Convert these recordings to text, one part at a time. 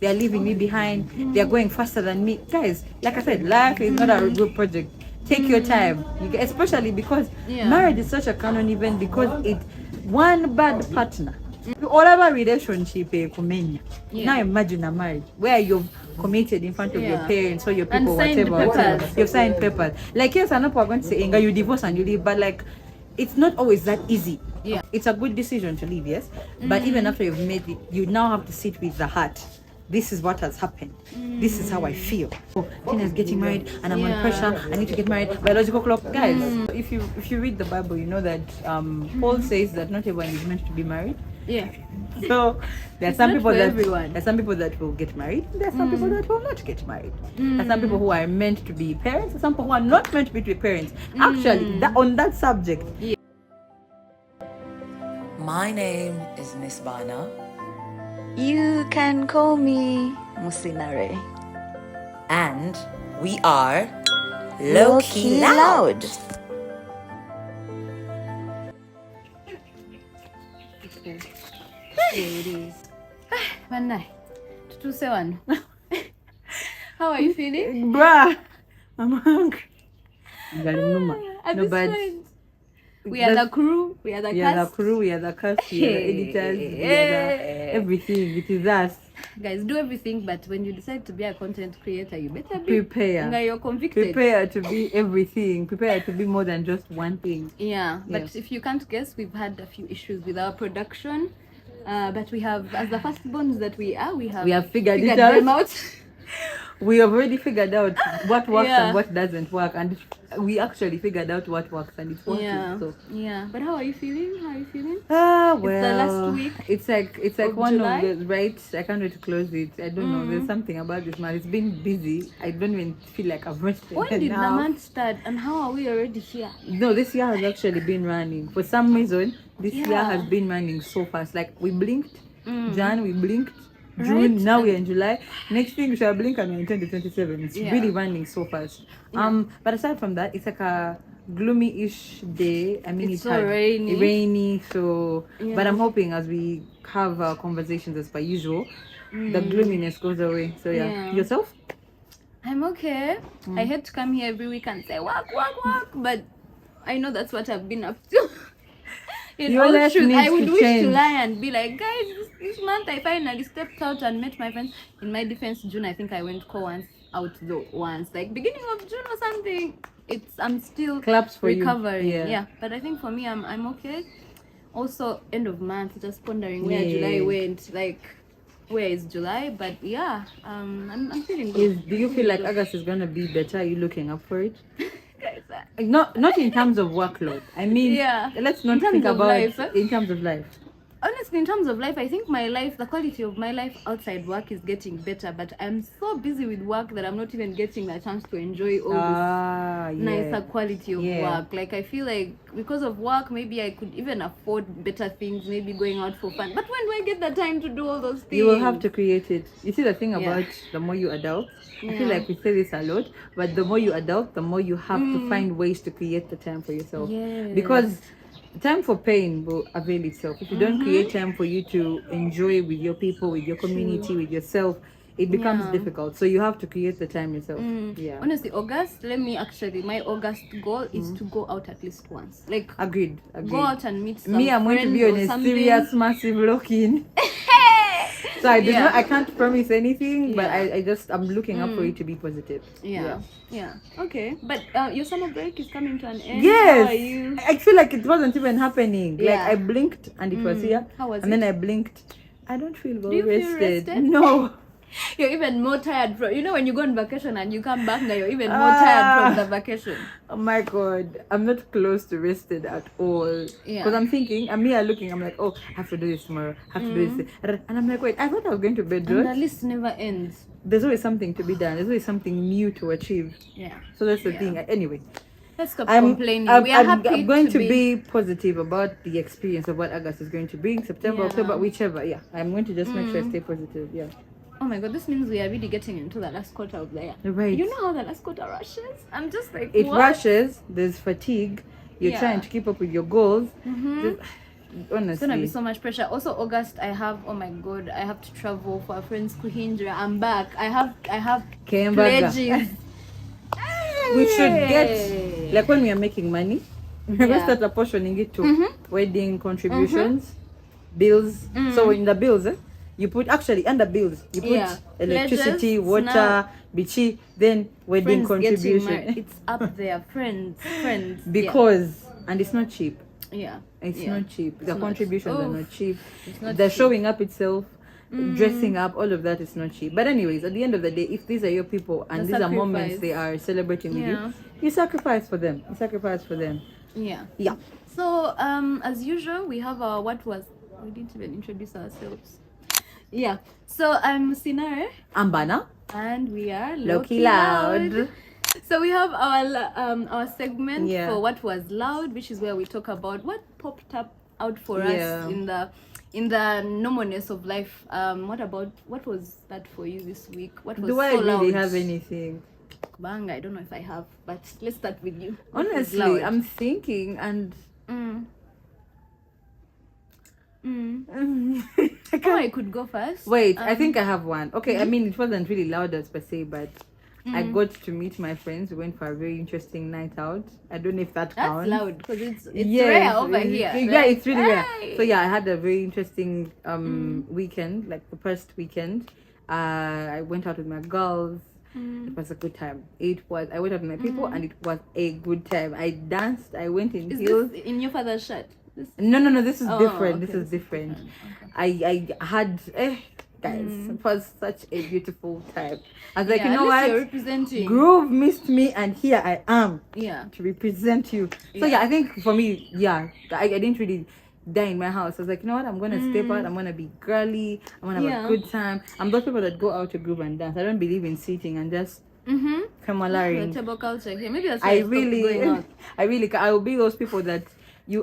They're leaving me behind. They're going faster than me. Guys, like I said, life is not a group project. Take your time, especially because marriage is such a canon event, because it one bad partner. Whatever relationship kumenya. Now imagine a marriage where you've committed in front of your parents or your people, whatever. You've signed papers. Like, yes, I know people are going to say, Inga, you divorce and you leave, but like, it's not always that easy. It's a good decision to leave, yes, but even after you've made it, you now have to sit with the heart. This is what has happened. This is how I feel. Oh, Tina's getting married and I'm on pressure. I need to get married. Biological clock. Guys, if you read the Bible, you know that Paul says that not everyone is meant to be married. So there are some people that will get married. There are some people that will not get married. There are some people who are meant to be parents. There are some people who are not meant to be parents. Actually, on that subject. My name is Miss Bana. You can call me Musinare. And we are Lowkey Loud. It is. Manai, tutusewan. How are you feeling? Bruh, I'm hungry. At this point, we are the crew, we are the cast. We are the cast, we are the editors, we are the everything. It is us. Guys, do everything, but when you decide to be a content creator, you better be prepare. You're convicted. Prepare to be everything. Prepare to be more than just one thing. But if you can't guess, we've had a few issues with our production. But we have, as the firstborns that we are, we have figured them out. We have already figured out what works and what doesn't work, and we actually figured out what works and it's working. So But how are you feeling? Well, it's the last week. It's like one July? of the I can't wait to close it. I don't know. There's something about this month. It's been busy. I don't even feel like I've rested. When did the month start, and how are we already here? No, this year has actually been running. For some reason, this year has been running so fast. Like, we blinked, Jan, we blinked, June, now we're in July. Next thing we shall blink and we're in 2027. It's really running so fast. But aside from that, it's like a gloomy-ish day. I mean, it's so rainy. So, but I'm hoping as we have our conversations as per usual, the gloominess goes away. So yourself? I'm okay. I hate to come here every week and say work, but I know that's what I've been up to. I would wish to lie and be like, guys, this month I finally stepped out and met my friends. In my defense, June, I think I went once, like beginning of June or something. I'm still claps for recovering. You. But I think for me, I'm okay. Also, end of month, just pondering where July went. Like, where is July? But I'm feeling good. Do you feel like August is gonna be better? Are you looking up for it? Not in terms of workload. I mean, let's not think about life, in terms of life. Honestly, in terms of life, I think the quality of my life outside work is getting better, but I'm so busy with work that I'm not even getting the chance to enjoy all this nicer quality of work. Like, I feel like because of work, maybe I could even afford better things, maybe going out for fun. But when do I get the time to do all those things? You will have to create it. You see, the thing about the more you adult, I feel like we say this a lot, but the more you adult, the more you have to find ways to create the time for yourself. Because time for pain will avail itself. If you don't create time for you to enjoy with your people, with your community, with yourself, it becomes difficult. So you have to create the time yourself. Honestly, my August goal is to go out at least once. Like, agreed. Go out and meet some I'm going to be on a serious, massive lock-in. So I can't promise anything, but I'm looking up for it to be positive. Okay, but your summer break is coming to an end. Yes. How are you? I feel like it wasn't even happening. Like, I blinked and it was here. How was and then I blinked. I don't feel well rested. No. You're even more tired from, when you go on vacation and you come back now, you're even more tired from the vacation. Oh my God, I'm not close to rested at all. Because I'm thinking, I'm here looking, I'm like, oh, I have to do this tomorrow, I have to do this. And I'm like, wait, I thought I was going to bed. And the list never ends. There's always something to be done. There's always something new to achieve. So that's the thing. Anyway. Let's stop complaining. I'm going to be positive about the experience of what August is going to bring. September, October, whichever. I'm going to just make sure I stay positive. Oh my God, this means we are really getting into the last quarter of the year. Right. You know how the last quarter rushes? I'm just like, it rushes. There's fatigue. You're trying to keep up with your goals. honestly. It's gonna be so much pressure. Also, August, I have, oh my god, I have to travel for a friend's Kuhindra. I'm back. I have Kembaga. pledges. We should get, like when we are making money, we're going to start apportioning it to wedding contributions, bills. So in the bills, you put, actually under bills, you put electricity, Pledges, water, bichi, then wedding Friends getting contribution. married. It's up there. Friends. Because, and it's not cheap. Yeah. It's Yeah. not cheap. The It's contributions are not. not cheap. It's not The cheap. showing up itself, dressing up, all of that is not cheap. But anyways, at the end of the day, if these are your people and The these are moments sacrifice. they are celebrating with Yeah. you sacrifice for them. You sacrifice for them. Yeah. Yeah. So, as usual, we have our we didn't even introduce ourselves. Yeah. So, I'm Sinare, I'm Bana. and we are Lowkey Loud. So we have our segment Yeah. for what was loud, which is where we talk about what popped up out for Yeah. us in the normalness of life. What was that for you this week? What was Do so I really loud? have anything? Bang, I don't know if I have, but let's start with you. What was Honestly, loud? I'm thinking and Oh, I could go first. wait, I think I have one. Okay, I mean it wasn't really loud as per se, but I got to meet my friends. We went for a very interesting night out. I don't know if that That's counts. loud because it's Yes, rare over it's- here. Yeah, right? it's really rare. Hey! So yeah, I had a very interesting weekend, like the first weekend. I went out with my girls. It was a good time. I went out with my people and it was a good time. I danced, I went in Is heels. this in your father's shirt? This No, this is Oh, different. okay, This is different. I had guys, it was such a beautiful time. I was like, yeah, you know at least you're what? representing. Groove missed me and here I am Yeah. to represent you. So yeah, I think for me, yeah, I didn't really die in my house. I was like, you know what, I'm gonna step out, I'm gonna be girly, I'm gonna have a good time. I'm those people that go out to groove and dance. I don't believe in sitting and just The kamalaring. table culture here. Maybe that's why I stopped going out. I will be those people that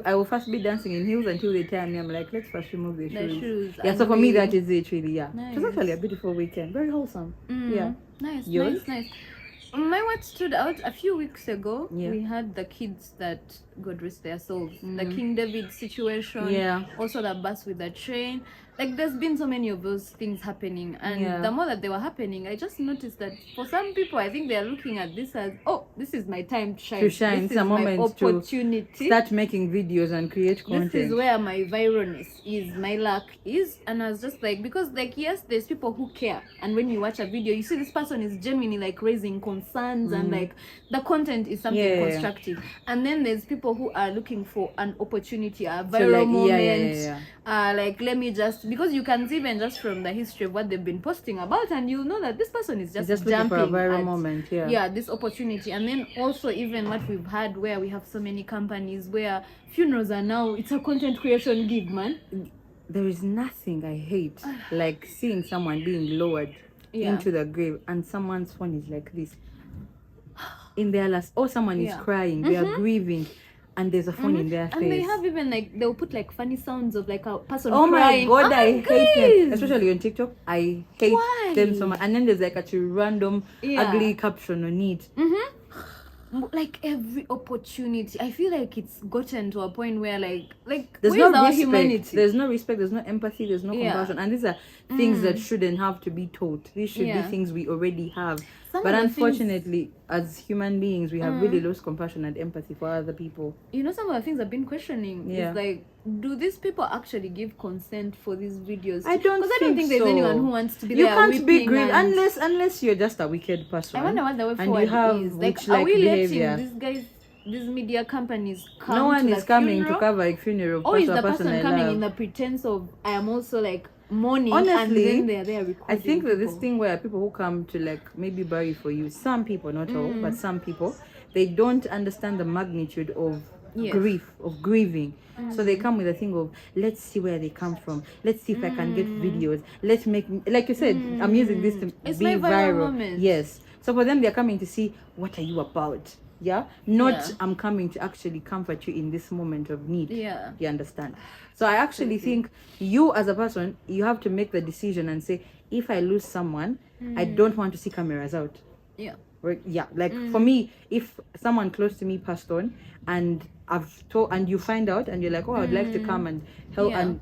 I will first be dancing in heels until they tell me. I'm like, let's first remove the The shoes. shoes. Yeah, so for me agree. that is it really, yeah. It was Nice. actually a beautiful weekend. Very wholesome. Yeah. Nice, Yours? nice. My what stood out a few weeks ago, Yeah. we had the kids that God rest their souls. The King David situation. Yeah. Also the bus with the train. Like there's been so many of those things happening, and the more that they were happening, I just noticed that for some people, I think they are looking at this as, oh, this is my time to shine. To shine. This It's a is my moment to opportunity. Start making videos and create content. This is where my viralness is, my luck is. And I was just like, because like yes, there's people who care, and when you watch a video you see this person is genuinely like raising concerns and like the content is something constructive, and then there's people who are looking for an opportunity, a viral moment. Like let me just, because you can see even just from the history of what they've been posting about, and you'll know that this person is just looking jumping for a viral at, moment. this opportunity. And then also even what we've had where we have so many companies where funerals are now, it's a content creation gig, man. There is nothing I hate like seeing someone being lowered into the grave and someone's phone is like this in their last, or someone is crying, they are grieving, and there's a phone in their face. And they have even like, they'll put like funny sounds of like a person Oh crying. my god, I hate them, guys! especially on TikTok. I hate them so much. And then there's like a random ugly caption on it. Like every opportunity, I feel like it's gotten to a point where like There's where's no our respect. humanity? There's no respect. There's no empathy. There's no compassion. And these are things that shouldn't have to be taught. These should be things we already have. Some But of the things- unfortunately, as human beings, we have really lost compassion and empathy for other people. You know, some of the things I've been questioning is like, do these people actually give consent for these videos? I don't Because I don't think there's so. anyone who wants to be You there can't be weeping grieved and- unless you're just a wicked person. I wonder what the way and forward you have is. Like, witch-like are we behavior. letting these guys, these media companies come No one to is the coming funeral? to cover a funeral Or is for the a person person I coming love. in the pretense of, I am also like mourning, Honestly, and then they're there recording I think that this people. thing where people who come to like maybe bury for you, some people, not all, but some people, they don't understand the magnitude of grief, of grieving. So they come with a thing of, let's see where they come from. Let's see if I can get videos. Let's make, like you said, I'm using this to It's be my viral viral. moment. Yes. So for them, they're coming to see, what are you about? Yeah. Not, Yeah. I'm coming to actually comfort you in this moment of need. Yeah. You understand? So I actually think you as a person, you have to make the decision and say, if I lose someone, I don't want to see cameras out. Yeah. Yeah, like for me, if someone close to me passed on, and I've told, and you find out, and you're like, oh, I'd like to come and help, and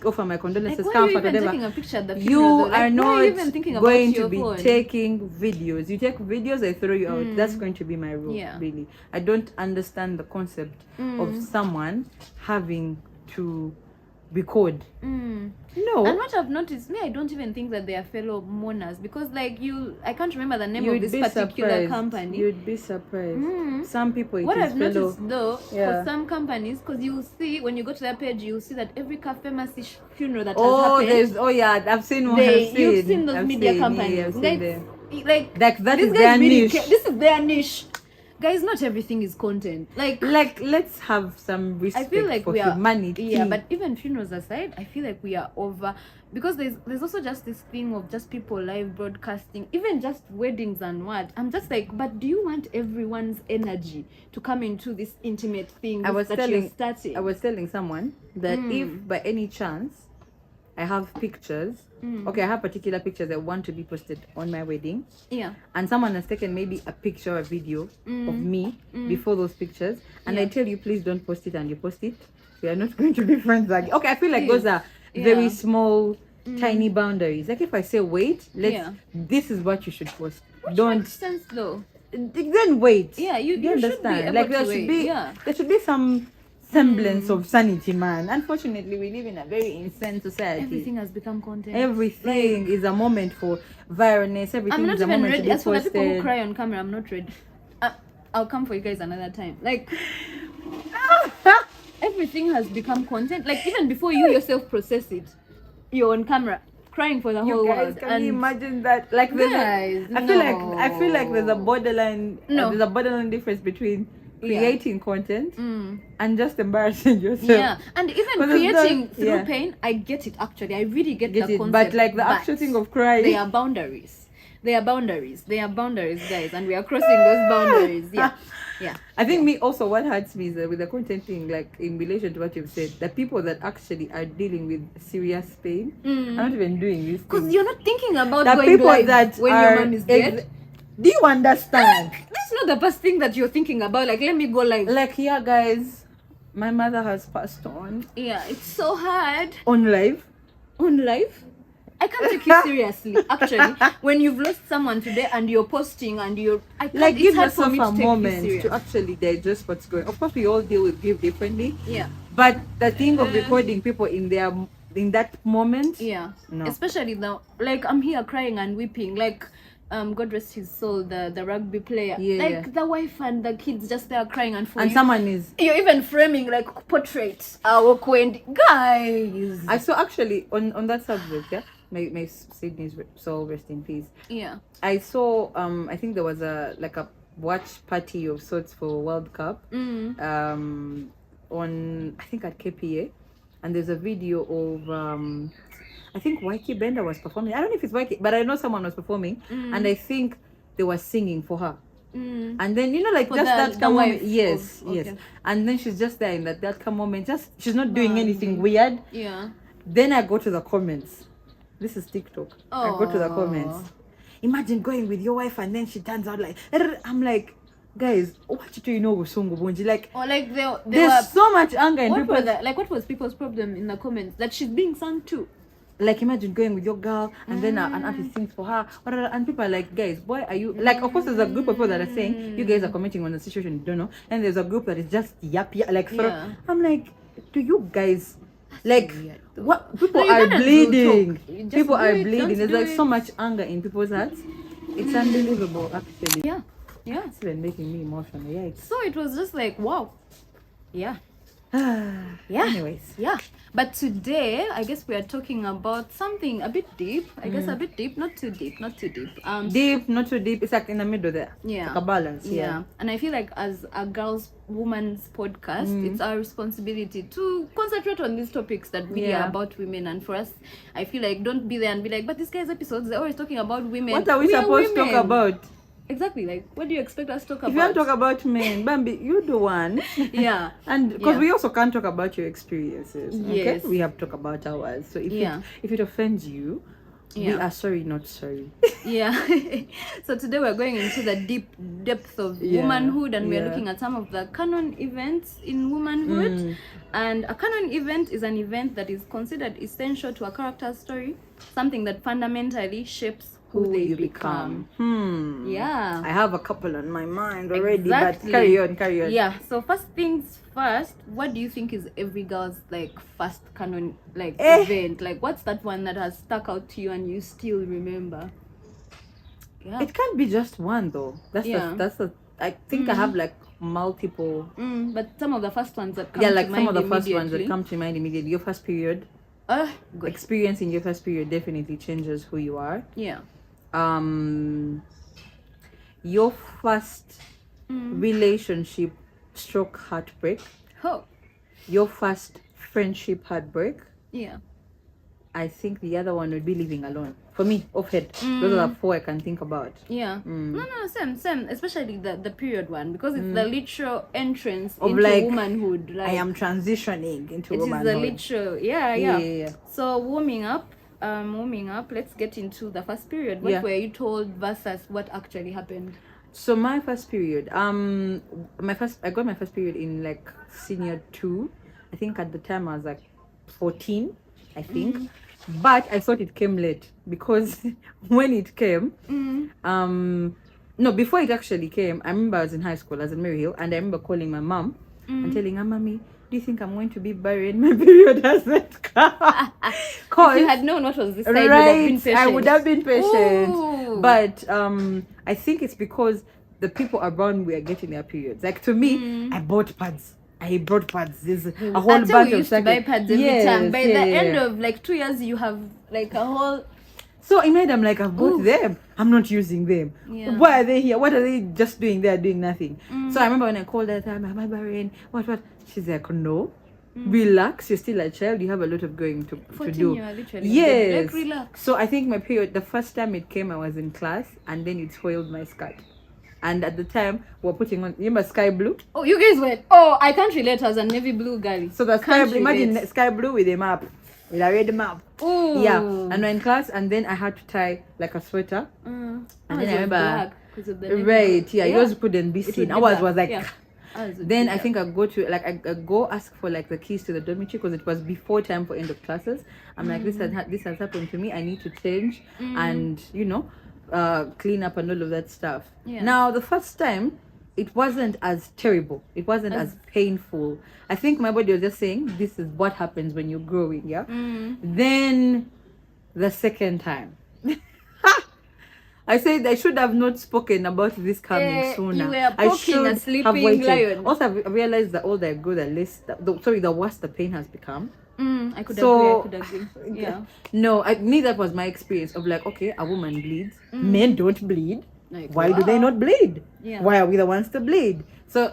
offer my condolences, like, why are you comfort, even whatever. taking a picture at the You funeral, though? Like, are why not are you even thinking about going your to be phone? taking videos. You take videos, I throw you out. That's going to be my rule. Really, I don't understand the concept of someone having to record. No. And what I've noticed, I don't even think that they are fellow mourners, because like I can't remember the name of this particular company. You'd be surprised. Some people, what I've noticed though, Yeah. for some companies, because you see when you go to their page, you see that every famous funeral that has happened. I've seen one. You've seen those media companies. Yeah, I've seen them. Like that these is guys their really niche. this is their niche. Guys, not everything is content. Like let's have some respect I feel like for we are, humanity. Yeah, but even funerals aside, I feel like we are over, because there's also just this thing of just people live broadcasting, even just weddings and what. I'm just like, but do you want everyone's energy to come into this intimate thing I was starting? I was telling someone that if by any chance I have pictures, okay, I have particular pictures that want to be posted on my wedding. Yeah. And someone has taken maybe a picture or a video of me before those pictures, and I tell you, please don't post it, and you post it, we are not going to be friends again. Okay, I feel like those are very small, tiny boundaries. Like if I say wait, this is what you should post. Which Don't makes sense though. Then wait. Yeah, you understand. Should be like able there should be some semblance of sanity, man. Unfortunately, we live in a very insane society. Everything has become content. Everything is a moment for viralness. Everything I'm not is a even moment ready. to be As for the posted. people who cry on camera, I'm not ready. I'll come for you guys another time. Like everything has become content. Like even before you yourself process it, you're on camera crying for the whole world. Can you imagine that? Like I feel like there's a borderline. There's a borderline difference between creating content and just embarrassing yourself. Yeah, and even creating through pain, I get it. Actually, I really get the concept. But like the actual thing of crying, there are boundaries. There are boundaries, guys, and we are crossing those boundaries. Yeah. I think me also, what hurts me is that with the content thing, like in relation to what you've said, the people that actually are dealing with serious pain are not even doing this. Because you're not thinking about the going people live that when your mom is dead. Do you understand? That's not the first thing that you're thinking about. Like, let me go live. Like, yeah, guys, my mother has passed on. Yeah, it's so hard. On live? On live? I can't take you seriously. Actually, when you've lost someone today and you're posting and I can't, like, give it's hard yourself for me to a take moment you to actually digest what's going on. Of course, we all deal with grief differently. Yeah. But the thing of recording people in that moment. Yeah. No. Especially now, like I'm here crying and weeping. Like, God rest his soul, the rugby player. Yeah. Like the wife and the kids just there crying and for and you. Someone is. You're even framing like portraits. Guys. I saw actually on that subject, yeah. My Sydney's soul rest in peace. Yeah. I saw I think there was a watch party of sorts for World Cup. On I think at KPA, and there's a video of I think Waiki Bender was performing. I don't know if it's Waiki, but I know someone was performing, and I think they were singing for her. And then like for just that moment, yes. And then she's just there in that calm moment. Just she's not doing anything weird. Yeah. Then I go to the comments. This is TikTok. I go to the comments. Imagine going with your wife and then she turns out like, I'm like, guys, what do you know with Songo Bonji? Like, there's so much anger in people. What was people's problem in the comments? That she's being sung to. Like, imagine going with your girl and then an artist sings for her, and people are like, guys, why are you like? Of course, there's a group of people that are saying you guys are commenting on the situation you don't know, and there's a group that is just like. I'm like, do you guys? Like what people are bleeding. People are bleeding. There's like so much anger in people's hearts. It's unbelievable, actually. Yeah. It's been making me emotional. Yeah. So it was just like wow. Yeah. Anyways. Yeah. But today, I guess we are talking about something a bit deep. I guess a bit deep, not too deep. Deep, not too deep. It's like in the middle there. Yeah. Like a balance. Yeah. And I feel like as a woman's podcast, it's our responsibility to concentrate on these topics that really are about women. And for us, I feel like don't be there and be like, but this guy's episodes, they're always talking about women. What are we supposed to talk about? Exactly. Like, what do you expect us to talk about? If you want to talk about men, Bambi, you do one. Yeah. And because we also can't talk about your experiences. Yes. Okay? We have to talk about ours. So if it offends you, We are sorry, not sorry. Yeah. So today we're going into the deep depth of womanhood, and we're looking at some of the canon events in womanhood. And a canon event is an event that is considered essential to a character's story, something that fundamentally shapes who they become. Yeah. I have a couple on my mind already, but carry on. Yeah. So first things first, what do you think is every girl's like first canon event? Like, what's that one that has stuck out to you and you still remember? Yeah. It can't be just one though. That's the I think I have like multiple. But some of the first ones that come to mind some of the first ones that come to mind immediately. Your first period. Experience in your first period definitely changes who you are. Yeah. Your first relationship stroke heartbreak. Your first friendship heartbreak. Yeah. I think the other one would be living alone. For me, off head. Those are the 4 I can think about. Yeah. No, same. Especially the period one, because it's the literal entrance into womanhood. Like, I am transitioning into womanhood. It is the literal, yeah. So warming up. Let's get into the first period. What were you told versus what actually happened? So my first period, I got my first period in like senior 2. I think at the time I was like 14, I think. But I thought it came late because when it came, no, before it actually came, I remember I was in high school, I was in Maryhill, and I remember calling my mom and telling her, "Mommy, do you think I'm going to be barren? My period hasn't come." If you had known what was this side, you would have been patient. I would have been patient. Ooh. But I think it's because the people around me are getting their periods. Like to me, I bought pads. I brought pads. There's a whole bunch of to buy pads every time. By the end of like 2 years, you have like a whole. So in my head, I'm like, I've bought them. I'm not using them. Yeah. Why are they here? What are they just doing there, doing nothing? So I remember when I called her, am I barren? What? She's like, no. Relax. You're still a child. You have a lot of going to do. You are literally yes. Like, relax. So I think my period, the first time it came, I was in class, and then it spoiled my skirt. And at the time, we were putting on, remember sky blue? Oh, you guys were, I can't relate. I was a navy blue girl. So the sky blue, imagine sky blue with a map, with a red map. Ooh. Yeah, and we're in class, and then I had to tie like a sweater. And then I remember, yours couldn't be seen. Ours was like, then I think I go to, like, I go ask for like the keys to the dormitory because it was before time for end of classes. I'm like, this has happened to me. I need to change and, clean up and all of that stuff. Now the first time it wasn't as terrible, it wasn't as painful. I think my body was just saying this is what happens when you're growing. Then the second time I said I should have not spoken about this coming sooner. You were poking a sleeping lion. Also I realized that all the good, the worse the pain has become. I could agree. Yeah. No, me that was my experience of like, okay, a woman bleeds. Men don't bleed. Like, why do they not bleed? Yeah. Why are we the ones to bleed? So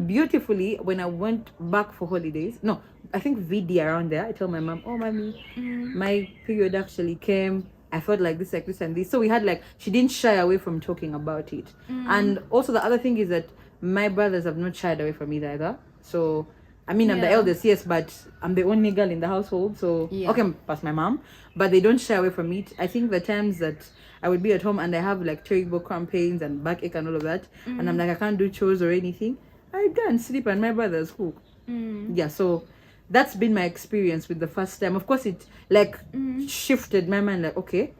beautifully, when I went back for holidays, no, I think VD around there, I told my mom, "Oh, mommy, my period actually came. I felt like this, and this." So we had like, she didn't shy away from talking about it. And also the other thing is that my brothers have not shied away from it either. So I mean, I'm the eldest, yes, but I'm the only girl in the household. So, okay, past my mom, but they don't shy away from it. I think the times that I would be at home and I have like terrible cramp pains and backache and all of that, and I'm like, I can't do chores or anything, I go and sleep and my brothers cook. Yeah, so that's been my experience with the first time. Of course, it like shifted my mind, like, okay,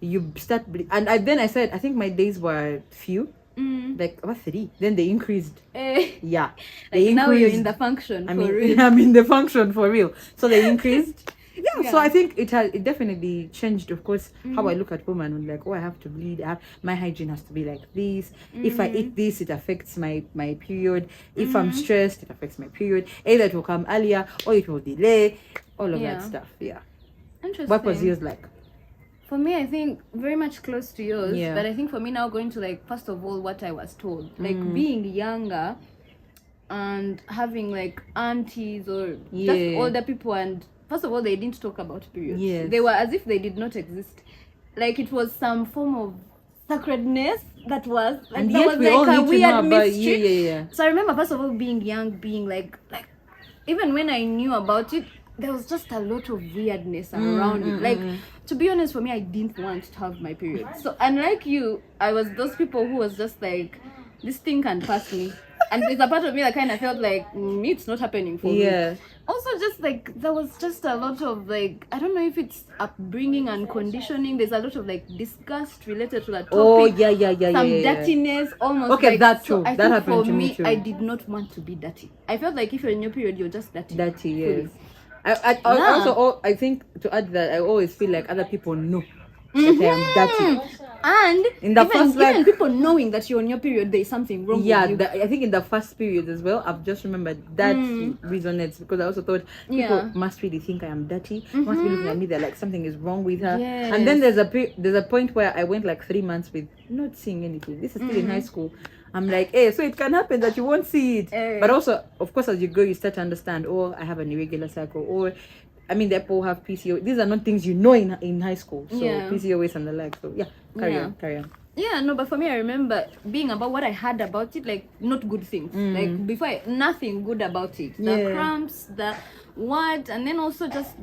you start and then I said, I think my days were few. Like what 3? Then they increased. Yeah, they increased. Now you're in the function. I'm in the function for real. So they increased. So I think it definitely changed, of course, how I look at women. Like, I have to bleed. My hygiene has to be like this. If I eat this, it affects my period. If I'm stressed, it affects my period. Either it will come earlier or it will delay. All of that stuff. Yeah. Interesting. What was yours like? For me, I think very much close to yours. But I think for me now, going to like, first of all, what I was told, like being younger and having like aunties or just older people, and first of all, they didn't talk about periods. They were as if they did not exist. Like it was some form of sacredness that was like, and that was like a weird mystery. So I remember first of all being young, being like even when I knew about it, there was just a lot of weirdness around it. Like to be honest, for me, I didn't want to have my period. So unlike you, I was those people who was just like, this thing can pass me. And there's a part of me that kind of felt like, it's not happening for me. Also, just like, there was just a lot of like, I don't know if it's upbringing and conditioning. There's a lot of like disgust related to that topic. Some dirtiness, almost. Okay, like, that's true. So I that think happened for to me too. I did not want to be dirty. I felt like if you're in your period, you're just dirty. Dirty, yes. I also, I think to add that, I always feel like other people know that I am dirty. And in the even people knowing that you're on your period, there's something wrong with you. I think in the first period as well, I've just remembered that resonates, because I also thought people must really think I am dirty, must be looking at me, they're like something is wrong with her. And then there's a point where I went like 3 months with not seeing anything. This is still in high school. I'm like, hey, so it can happen that you won't see it. But also, of course, as you go, you start to understand, oh, I have an irregular cycle, or I mean, they people have PCO. These are not things you know in high school. So PCOS and the like. So carry on. Yeah, no, but for me, I remember being about what I had about it, like not good things. Like before, nothing good about it. The cramps, the what, and then also just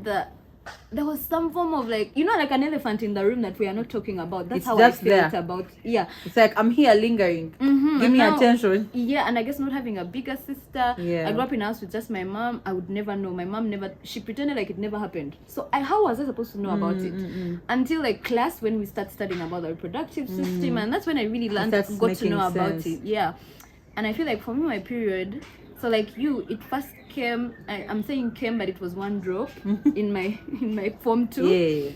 there was some form of like, like an elephant in the room that we are not talking about. That's how I felt about. Yeah, it's like I'm here lingering. Give me attention. Yeah, and I guess not having a bigger sister. I grew up in a house with just my mom. I would never know. My mom she pretended like it never happened. So how was I supposed to know about it until like class, when we start studying about the reproductive system, and that's when I really got to know about it. Yeah, and I feel like for me, my period. So like you, it first came. I'm saying came, but it was one drop in my form 2. Yeah.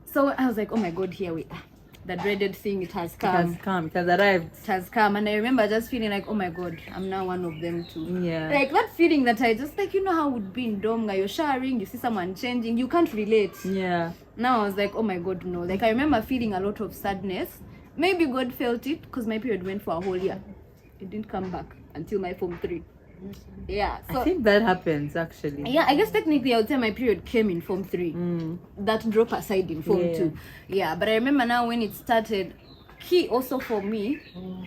So I was like, oh my God, here we are. The dreaded thing, it has come. It has arrived. It has come. And I remember just feeling like, oh my God, I'm now one of them too. Yeah. Like that feeling that I just like, how it would be in Domga, you're showering, you see someone changing, you can't relate. Yeah. Now I was like, oh my God, no. Like I remember feeling a lot of sadness. Maybe God felt it because my period went for a whole year. It didn't come back until my form 3. Yeah, so I think that happens actually. Yeah, I guess technically I would say my period came in form 3. That drop aside in form 2. Yeah, but I remember now when it started, key also for me,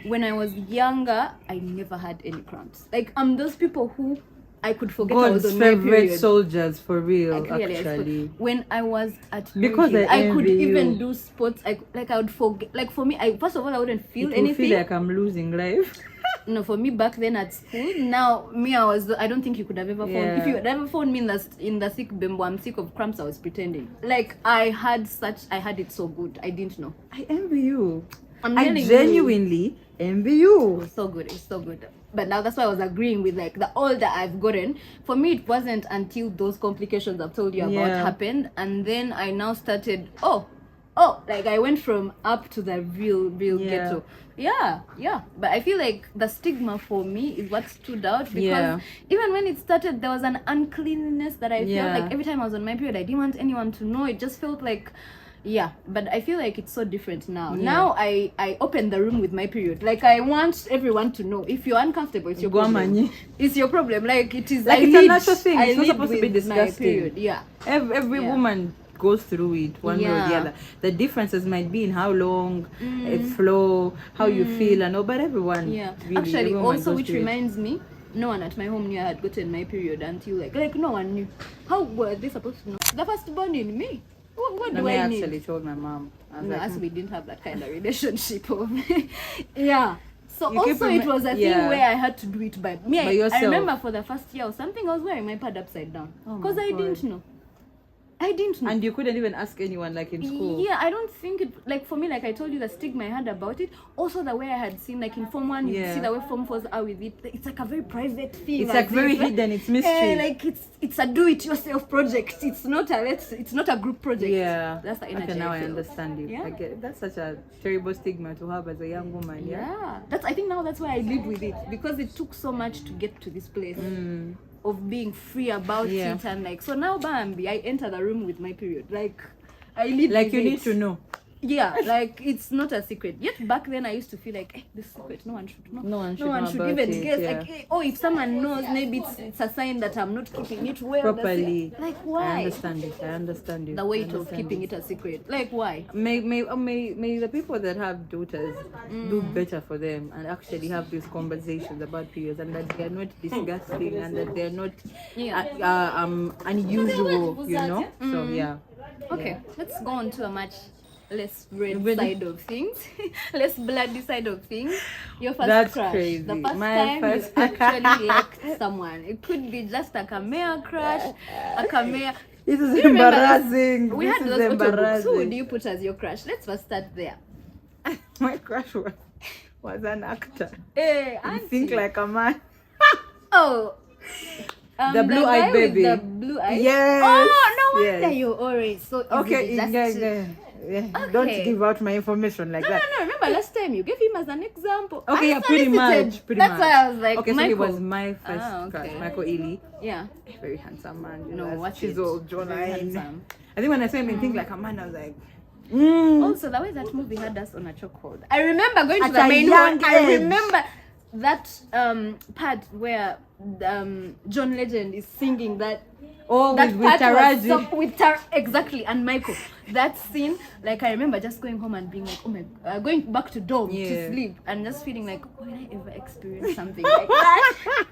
when I was younger, I never had any cramps. Like I'm those people who I could forget I was on my favorite period. Soldiers for real, actually. When I was at because I could even do sports. I would forget. Like for me, first of all, I wouldn't feel anything. Feel like I'm losing life. No, for me back then at school. Now me, I don't think you could have ever found. If you had ever found me in the sick bimbo, I'm sick of cramps. I was pretending. Like I had it so good. I didn't know. I envy you. I genuinely envy you. It's so good. It's so good. But now that's why I was agreeing with like the older I've gotten. For me, it wasn't until those complications I've told you about happened, and then I now started. Like I went from up to the real ghetto. Yeah. But I feel like the stigma for me is what stood out, because even when it started, there was an uncleanness that I felt like every time I was on my period, I didn't want anyone to know. It just felt like. Yeah, but I feel like it's so different now. Now I open the room with my period. Like I want everyone to know. If you're uncomfortable, it's your problem. It's your problem. Like it is. Like it's a natural thing. It's not supposed to be disgusting. Yeah. Every woman goes through it one way or the other. The differences might be in how long it flow, how you feel, and all. But everyone. Yeah. Really, actually, everyone also which reminds me. No one at my home knew I had gotten my period until like no one knew. How were they supposed to know? The firstborn in me. What do I need? actually told my mom. As we didn't have that kind of relationship. Yeah. So also it was a thing where I had to do it by me. I remember for the first year or something, I was wearing my pad upside down because I didn't know. I didn't know. And you couldn't even ask anyone like in school. Yeah, I don't think it, like for me, like I told you, the stigma I had about it. Also the way I had seen, like in Form 1, you see the way Form 4s are with it. It's like a very private thing. It's like very hidden, it's mystery. Like it's a do-it-yourself project. It's not a group project. Yeah. That's the energy. Okay, now I understand you. Yeah. I get it. That's such a terrible stigma to have as a young woman. Yeah. I think now that's why I live with it, because it took so much to get to this place. Of being free about it, and like so now Bambi, I enter the room with my period. Like I lead like you it. need to know. Yeah, like it's not a secret. Yet back then I used to feel like, this secret, no one should know. No one should even guess. Like, if someone knows, maybe it's a sign that I'm not keeping it well properly. Like why? I understand you. The weight of keeping it a secret. Like why? May the people that have daughters do better for them and actually have these conversations about periods, and that they're not disgusting and that they're not unusual, So Okay, let's go on to a much less red Really? side of things, less bloody side of things. Your first That's crush, crazy. the first My time first- you actually liked someone. It could be just a camera crush, a camera. This is Do you remember this? embarrassing. We This had is those audiobooks. Who embarrassing. would you put as your crush? Let's first start there. My crush was an actor. Hey, You think like a man. oh. The blue-eyed guy with baby. The blue eyes. Yes. Oh no wonder yes. you're orange. So easily Okay, just yeah, to- yeah. Don't Okay. give out my information like No, that. no, no. Remember last time you gave him as an example. Okay, yeah, pretty much. Pretty That's much. why I was like, Okay, so Michael. he was my first crush, okay. Michael Ealy. Yeah. Very handsome man. No, what's chiseled it? Very jawline. handsome. I think when I saw him in Think Like a Man, I was like, Also, the way that movie had us on a chokehold. I remember going to At the a main young hall. I age. remember that part where John Legend is singing that. oh, That with part was Taraji. so, with exactly, and Michael. That scene, like I remember just going home and being like, oh my, going back to dorm Yeah. to sleep, and just feeling like, will I ever experience something like that?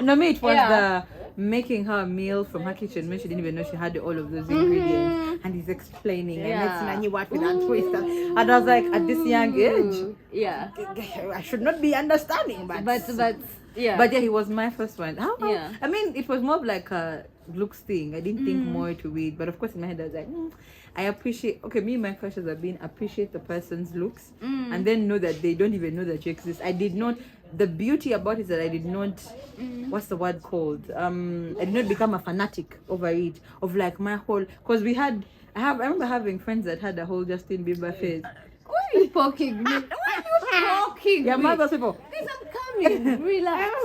No, me, it was Yeah. the making her a meal from her kitchen when she didn't even know she had all of those ingredients. And he's explaining, Mm-hmm. Yeah. and let's see what with that twist. And I was like, at this young age, Ooh, yeah, I should not be understanding, but yeah, But yeah, he was my first one. Yeah. I mean, it was more of like a looks thing. I didn't think more to it, but of course in my head I was like, I appreciate. Okay, me and my crushes have been appreciate the person's looks, and then know that they don't even know that you exist. I did not. The beauty about it is that I did not. What's the word called? I did not become a fanatic over it. Of like my whole, because we had. I remember having friends that had a whole Justin Bieber phase. why are you poking me? Why are you poking Yeah, me? mother people. Please, I'm coming. Relax.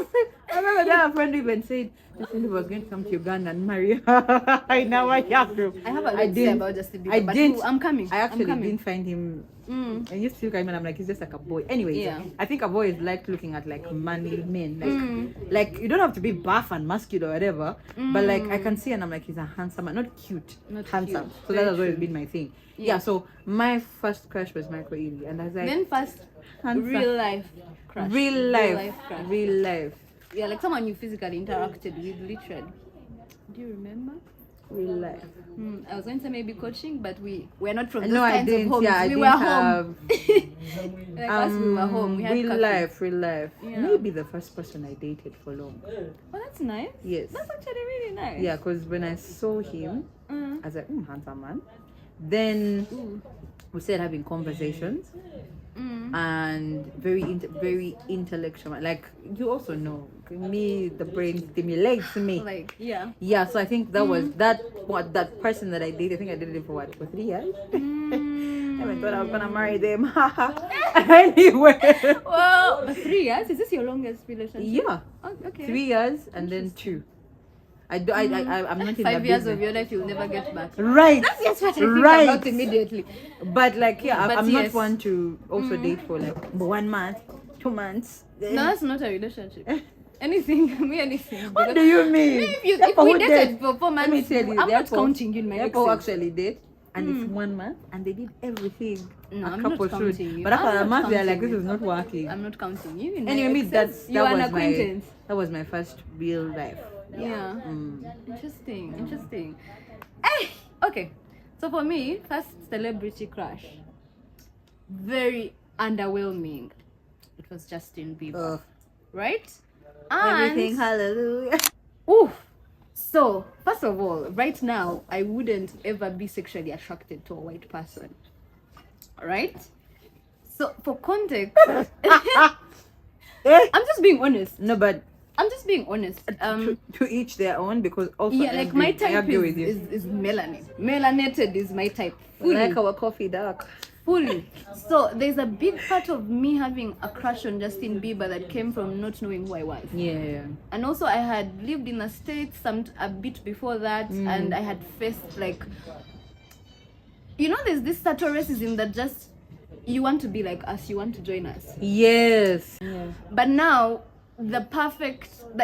I remember that a friend even said Justin Bieber was going to come to Uganda and marry her. I know I have to. I have a lot to say about Justin Bieber, I but didn't. I'm coming. I actually I'm coming. didn't find him. I used to look at him and I'm like, he's just like a boy. Anyways, Yeah. I think a boy is like looking at like manly men. Like you don't have to be buff and muscular or whatever, but like I can see and I'm like, he's a handsome man, not cute, Not handsome. cute. So Very that has always true. been my thing. Yeah. So my first crush was Michael Ealy, and I was like, Then first, handsome. real life crush. real life, crush. real life, Yeah, like someone you physically interacted with, literally. Do you remember? real life. I was going to say maybe coaching, but we're not from those No, I kinds of didn't. homes. Yeah, I we didn't were have. home. Like us, we were home. We had real coffee. life, real life. Yeah. Maybe the first person I dated for long. Oh, that's nice. Yes. That's actually really nice. Yeah, because when I saw him, Mm. I was like, handsome man. Then we started having conversations and very intellectual. Like you also know, me, the brain stimulates me. Like, yeah. Yeah, so I think that was that person that I dated. I think I dated him for 3 years. I thought I was gonna marry them. Anyway. Well, but 3 years? Is this your longest relationship? Yeah. Oh, okay. 3 years and then 2. I'm not in 5 the years business. of your life you'll never get back. Right. That's just what I think Right. about immediately. But like, yeah, But I'm yes. not one to also date for like 1 month, 2 months. No, that's not a relationship. Anything, me anything. What do you mean? If Therefore, we who dated date? for 4 months, Let me tell you, I'm not therefore- counting you in my Therefore, Excel. actually date, and it's 1 month, and they did everything. No, a I'm not couple should. counting you. But after I'm a not month, they're like, counting this is you. not working. I'm not counting you in my Anyway, me, Excel. that You are an was acquaintance. my first real life. Yeah. Mm. Interesting. Hey, okay. So for me, first celebrity crush, very underwhelming. It was Justin Bieber, Ugh. right? Everything, And hallelujah. ooh, so first of all, right now, I wouldn't ever be sexually attracted to a white person. Right? So for context, I'm just being honest. No, but I'm just being honest. to each their own, because also Yeah, I like agree- my I type agree with you. is melanin. Melanated is my type. Fully. Like our coffee dark. Fully. So there's a big part of me having a crush on Justin Bieber that came from not knowing who I was. Yeah. And also I had lived in the States a bit before that, and I had faced like, you know, there's this subtle racism that just, you want to be like us, you want to join us. Yes. But now, the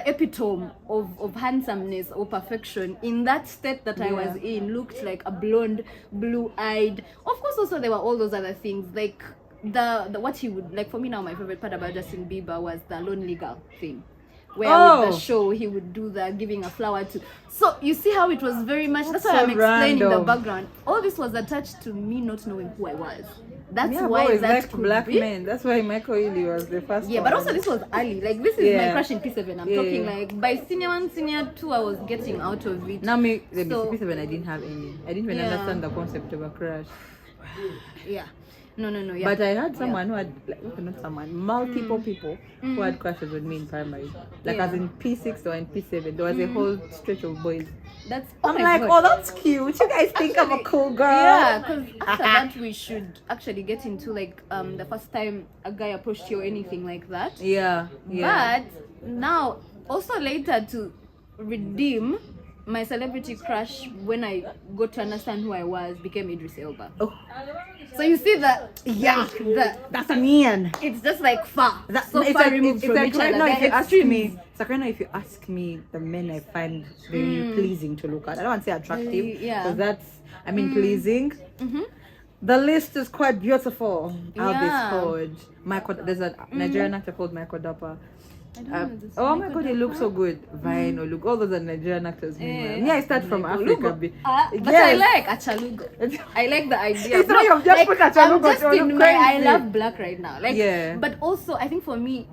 epitome of handsomeness or perfection in that state that I was in looked like a blonde, blue-eyed. Of course, also there were all those other things, like the what he would, like for me now, my favorite part about Justin Bieber was the lonely girl thing. where with the show he would do the giving a flower to. So you see how it was very much. That's why I'm explaining the background. All this was attached to me not knowing who I was. That's why that could black be. men. That's why Michael Ealy was the first. Yeah, one. but also this was early. Like this is my crush in P7. I'm talking like by senior 1, senior 2, I was getting out of it. Now the P7, I didn't have any. I didn't even understand the concept of a crush. Yeah. No. Yeah. But I had someone who had, multiple people who had crushes with me in primary. Like as in P6 or in P7, there was a whole stretch of boys. I'm like, God. Oh, that's cute. You guys think I'm a cool girl. Yeah, because after that we should actually get into like the first time a guy approached you or anything like that. Yeah. But now, also later to redeem my celebrity crush when I got to understand who I was became Idris Elba. Oh. So you see that? Yeah. That's a man. It's just like far. So far removed from each other. Now, if you ask me, if you ask me the men I find very pleasing to look at, I don't want to say attractive, because that's, pleasing. Mm-hmm. The list is quite beautiful. I'll be scored. There's a Nigerian actor called Michael Dapper. Oh my God, he looks so good. Vine or look, all those are Nigerian actors. I start from Africa. But I like Achalugo. I like the idea. It's not you've just put Achalugo. I'm just in my I love black right now. But also I think for me,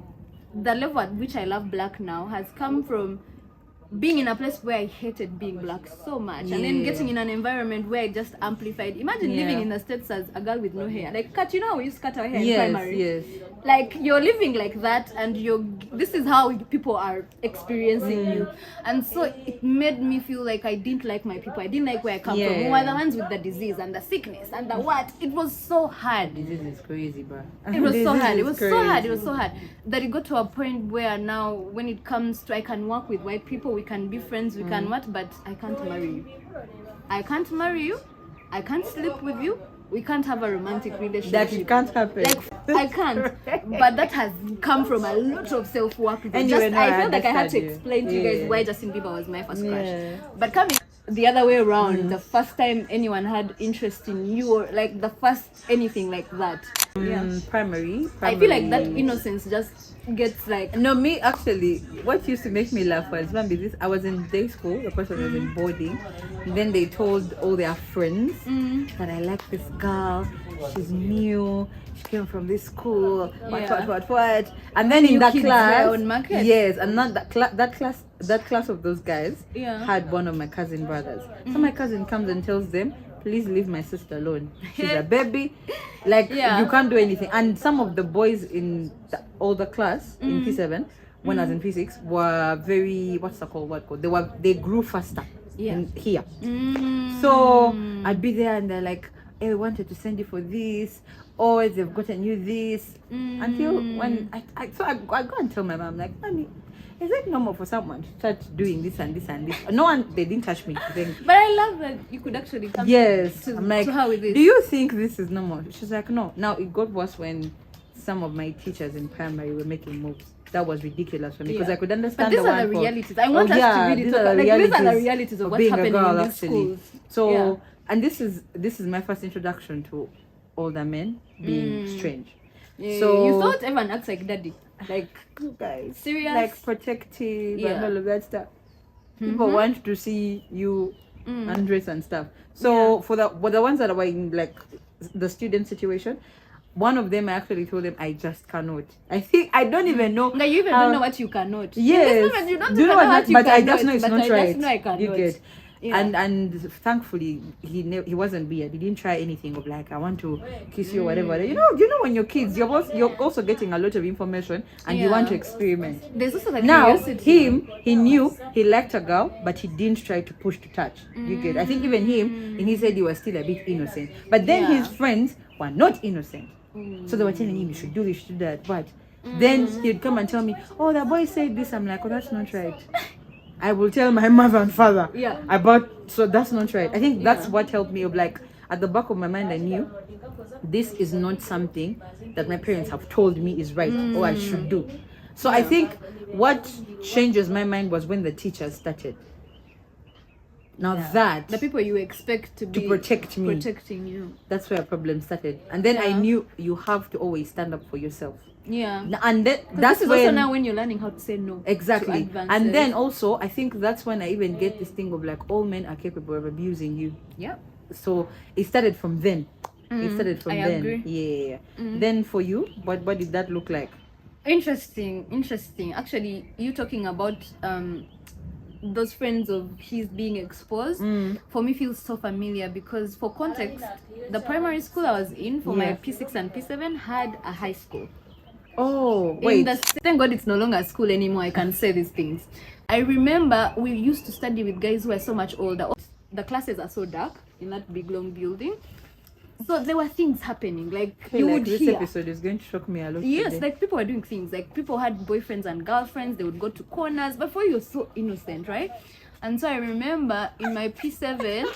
the level at which I love black now has come from being in a place where I hated being black so much, and then getting in an environment where I just amplified. Imagine living in the States as a girl with no hair. Like, cut, you know how we used to cut our hair in primary? Yes. Like, you're living like that, and this is how people are experiencing you. And so it made me feel like I didn't like my people. I didn't like where I come from. We were the ones with the disease and the sickness and the what. It was so hard. Disease is crazy, bro. It was so hard. It was so hard. It was so hard that it got to a point where now, when it comes to, I can work with white people, we can be friends, we can what, but I can't marry you. I can't marry you. I can't sleep with you. We can't have a romantic relationship. That it can't happen. Like, I can't. But that has come from a lot of self-work. Anyway, I felt like I had to explain to you guys why Justin Bieber was my first crush. But coming the other way around, the first time anyone had interest in you, or like the first anything like that. Primary. I feel like that innocence just gets like... No, me actually, what used to make me laugh was, I was in day school, the person was in boarding, and then they told all their friends that I like this girl, she's new, she came from this school, what. And then in that class, and not that class of those guys had one of my cousin brothers. So my cousin comes and tells them, please leave my sister alone. She's a baby. Like, you can't do anything. And some of the boys in the older class, in P7, when I was in P6, were very, they grew faster here. So I'd be there and they're like, hey, we wanted to send you for this, or they've gotten you this. Until when I go and tell my mom, like, Mommy, is it normal for someone to start doing this and this and this? No one, they didn't touch me. But I love that you could actually come to her with this. Do you think this is normal? She's like, no. Now it got worse when some of my teachers in primary were making moves. That was ridiculous for me because I could understand. But these are the realities. I want us to really talk about. Like, these are the realities of what's happening in these schools. So, and this is my first introduction to older men being strange. So you thought everyone acts like daddy. Like, guys, serious, like protective and all of that stuff. People want to see you undress and stuff. So for the ones that were in like the student situation, one of them I actually told them I just cannot. I don't even know. No, you even don't know what you cannot. Yes, you don't know what you but cannot, I just know it's not right. I cannot. You get. And thankfully he wasn't weird. He didn't try anything of like I want to kiss you or whatever. You know when you're kids, you're also getting a lot of information and you want to experiment. There's also like now curiosity. He knew he liked a girl, but he didn't try to push to touch. You get. I think even him, and he said he was still a bit innocent. But then his friends were not innocent, so they were telling him you should do this, you should do that. But then he'd come and tell me, oh, the boy said this. I'm like, oh, that's not right. I will tell my mother and father so that's not right. I think that's what helped me. Of like at the back of my mind, I knew this is not something that my parents have told me is right or I should do. So I think what changes my mind was when the teachers started. Now that the people you expect to be protecting you. That's where a problem started. And then I knew you have to always stand up for yourself. Yeah. And that's when, also now when you're learning how to say no. Exactly. And then also I think that's when I even get this thing of like all men are capable of abusing you. Yeah. So it started from then. It started from then. Agree. Yeah. Then for you, what did that look like? Interesting. Actually, you talking about those friends of his being exposed, for me feels so familiar, because for context, the primary school I was in for my P6 and P7 had a high school. Oh, wait. Thank God it's no longer school anymore. I can say these things. I remember we used to study with guys who are so much older. The classes are so dark in that big long building. So there were things happening, like you would this hear. episode is going to shock me a lot. Yes, today. like people were doing things, like people had boyfriends and girlfriends. They would go to corners. Before, you're so innocent, right? And so I remember in my P7,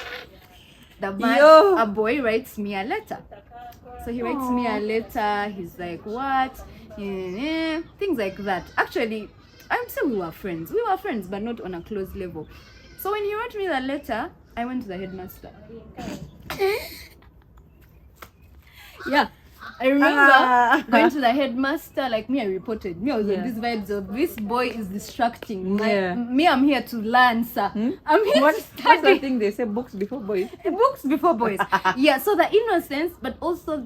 a boy writes me a letter. So he writes me a letter. He's like, what? Things like that. Actually, I would say we were friends. We were friends, but not on a close level. So when he wrote me the letter, I went to the headmaster. Yeah, I remember going to the headmaster. Like me, I reported. Me, I was on these vibes of this boy is distracting. Me, I'm here to learn, sir. I'm here to study. What's the thing they say? Books before boys. Books before boys. Yeah. So the innocence, but also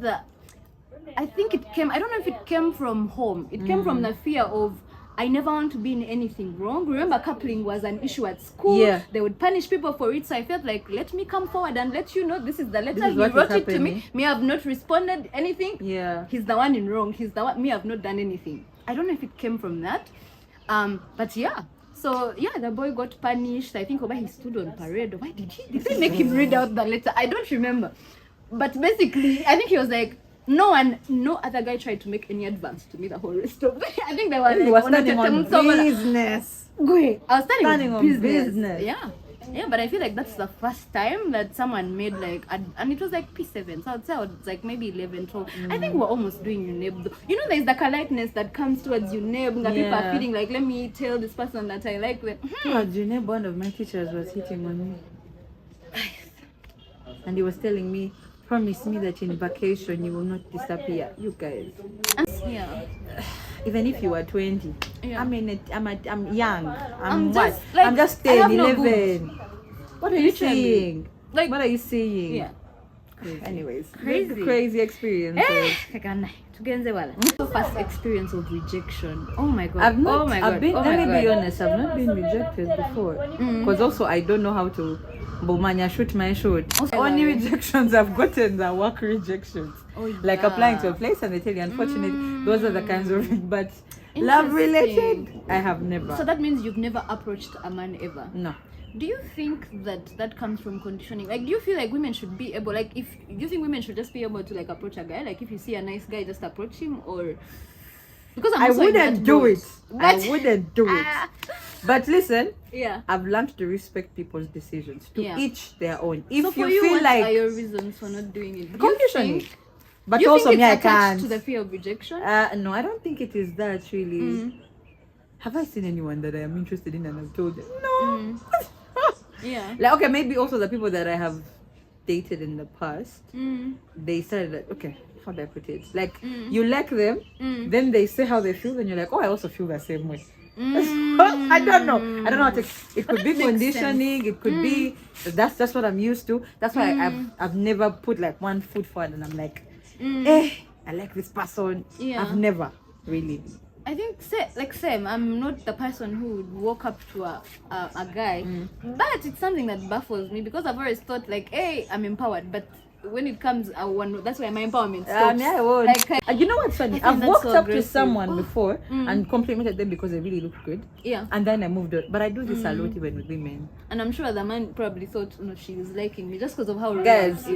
I think it came. I don't know if it came from home. It came from the fear of, I never want to be in anything wrong. Remember, coupling was an issue at school. Yeah. They would punish people for it. So I felt like, let me come forward and let you know this is the letter. He wrote it to me. Me, I have not responded anything. Yeah. He's the one in wrong. He's the one. Me, I have not done anything. I don't know if it came from that. But yeah. So yeah, the boy got punished. I think he stood on parade. Why did they make him read out the letter? I don't remember. But basically, I think he was like, no other guy tried to make any advance to me the whole rest of the day. I think they were like, standing on business. I was standing on business. Yeah, but I feel like that's the first time that someone made like, and it was like P7, so I'd say I was like maybe 11, 12. I think we're almost doing UNEB though. You know, there's the politeness that comes towards UNEB, that people are feeling like, let me tell this person that I like them. Towards UNEB, one of my teachers was hitting on me. And he was telling me, promise me that in vacation you will not disappear. You guys. Yeah. Even if you are 20. Yeah. I'm young. I'm just 10, 11. What are you saying? Like, what are you saying? Yeah. Crazy. Anyways, crazy experiences. First experience of rejection. Oh my god. Let me be honest, I've not been rejected before. Because also I don't know how to shoot my shot. Only rejections I've gotten the work rejections. Like applying to a place and they tell you, unfortunately, those are the kinds of, but love related, I have never. So that means you've never approached a man ever? No. Do you think that comes from conditioning? Like, do you feel like women should be able, like, do you think women should just be able to like approach a guy? Like, if you see a nice guy, just approach him? Or because I wouldn't do it. I wouldn't do it. But listen, I've learned to respect people's decisions. To each their own. If so for you feel what like, are your reasons for not doing it? Conditioning. But you also think I it's can't. To the fear of rejection? No, I don't think it is that really. Have I seen anyone that I am interested in and I've told them? No. Yeah. Like, okay, maybe also the people that I have dated in the past, they started like, okay, how do I put it? Like, you like them, then they say how they feel, and you're like, oh, I also feel the same way. I don't know how to, it could be conditioning, it could be, that's just what I'm used to. That's why I've never put like one foot forward and I'm like, I like this person. I've never really. I think same. I'm not the person who would walk up to a guy, but it's something that baffles me because I've always thought like, hey, I'm empowered, but when it comes, that's why my empowerment stops. I won't. Like, you know what's funny? I've walked up to someone before and complimented them because they really look good. Yeah. And then I moved on. But I do this a lot even with women. And I'm sure the man probably thought, no, she is liking me just because of how. Guys,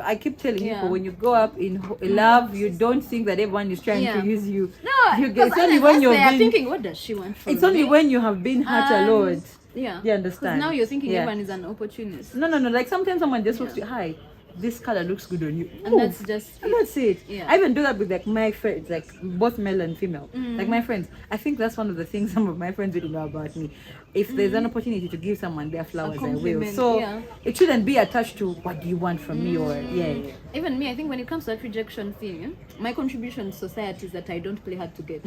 I keep telling people when you go up in love, you don't think that everyone is trying to use you. No, it's only when you're thinking, what does she want from me? It's only when you have been hurt a lot. Yeah. You understand? Because now you're thinking everyone is an opportunist. No. Like sometimes someone just walks to hi. this color looks good on you. And that's just And that's it. Yeah. I even do that with like my friends, like both male and female. Like my friends. I think that's one of the things some of my friends really know about me. If there's an opportunity to give someone their flowers, I will. compliment, So yeah. it shouldn't be attached to what do you want from me or yeah. Even me, I think when it comes to that rejection thing, my contribution to society is that I don't play hard to get.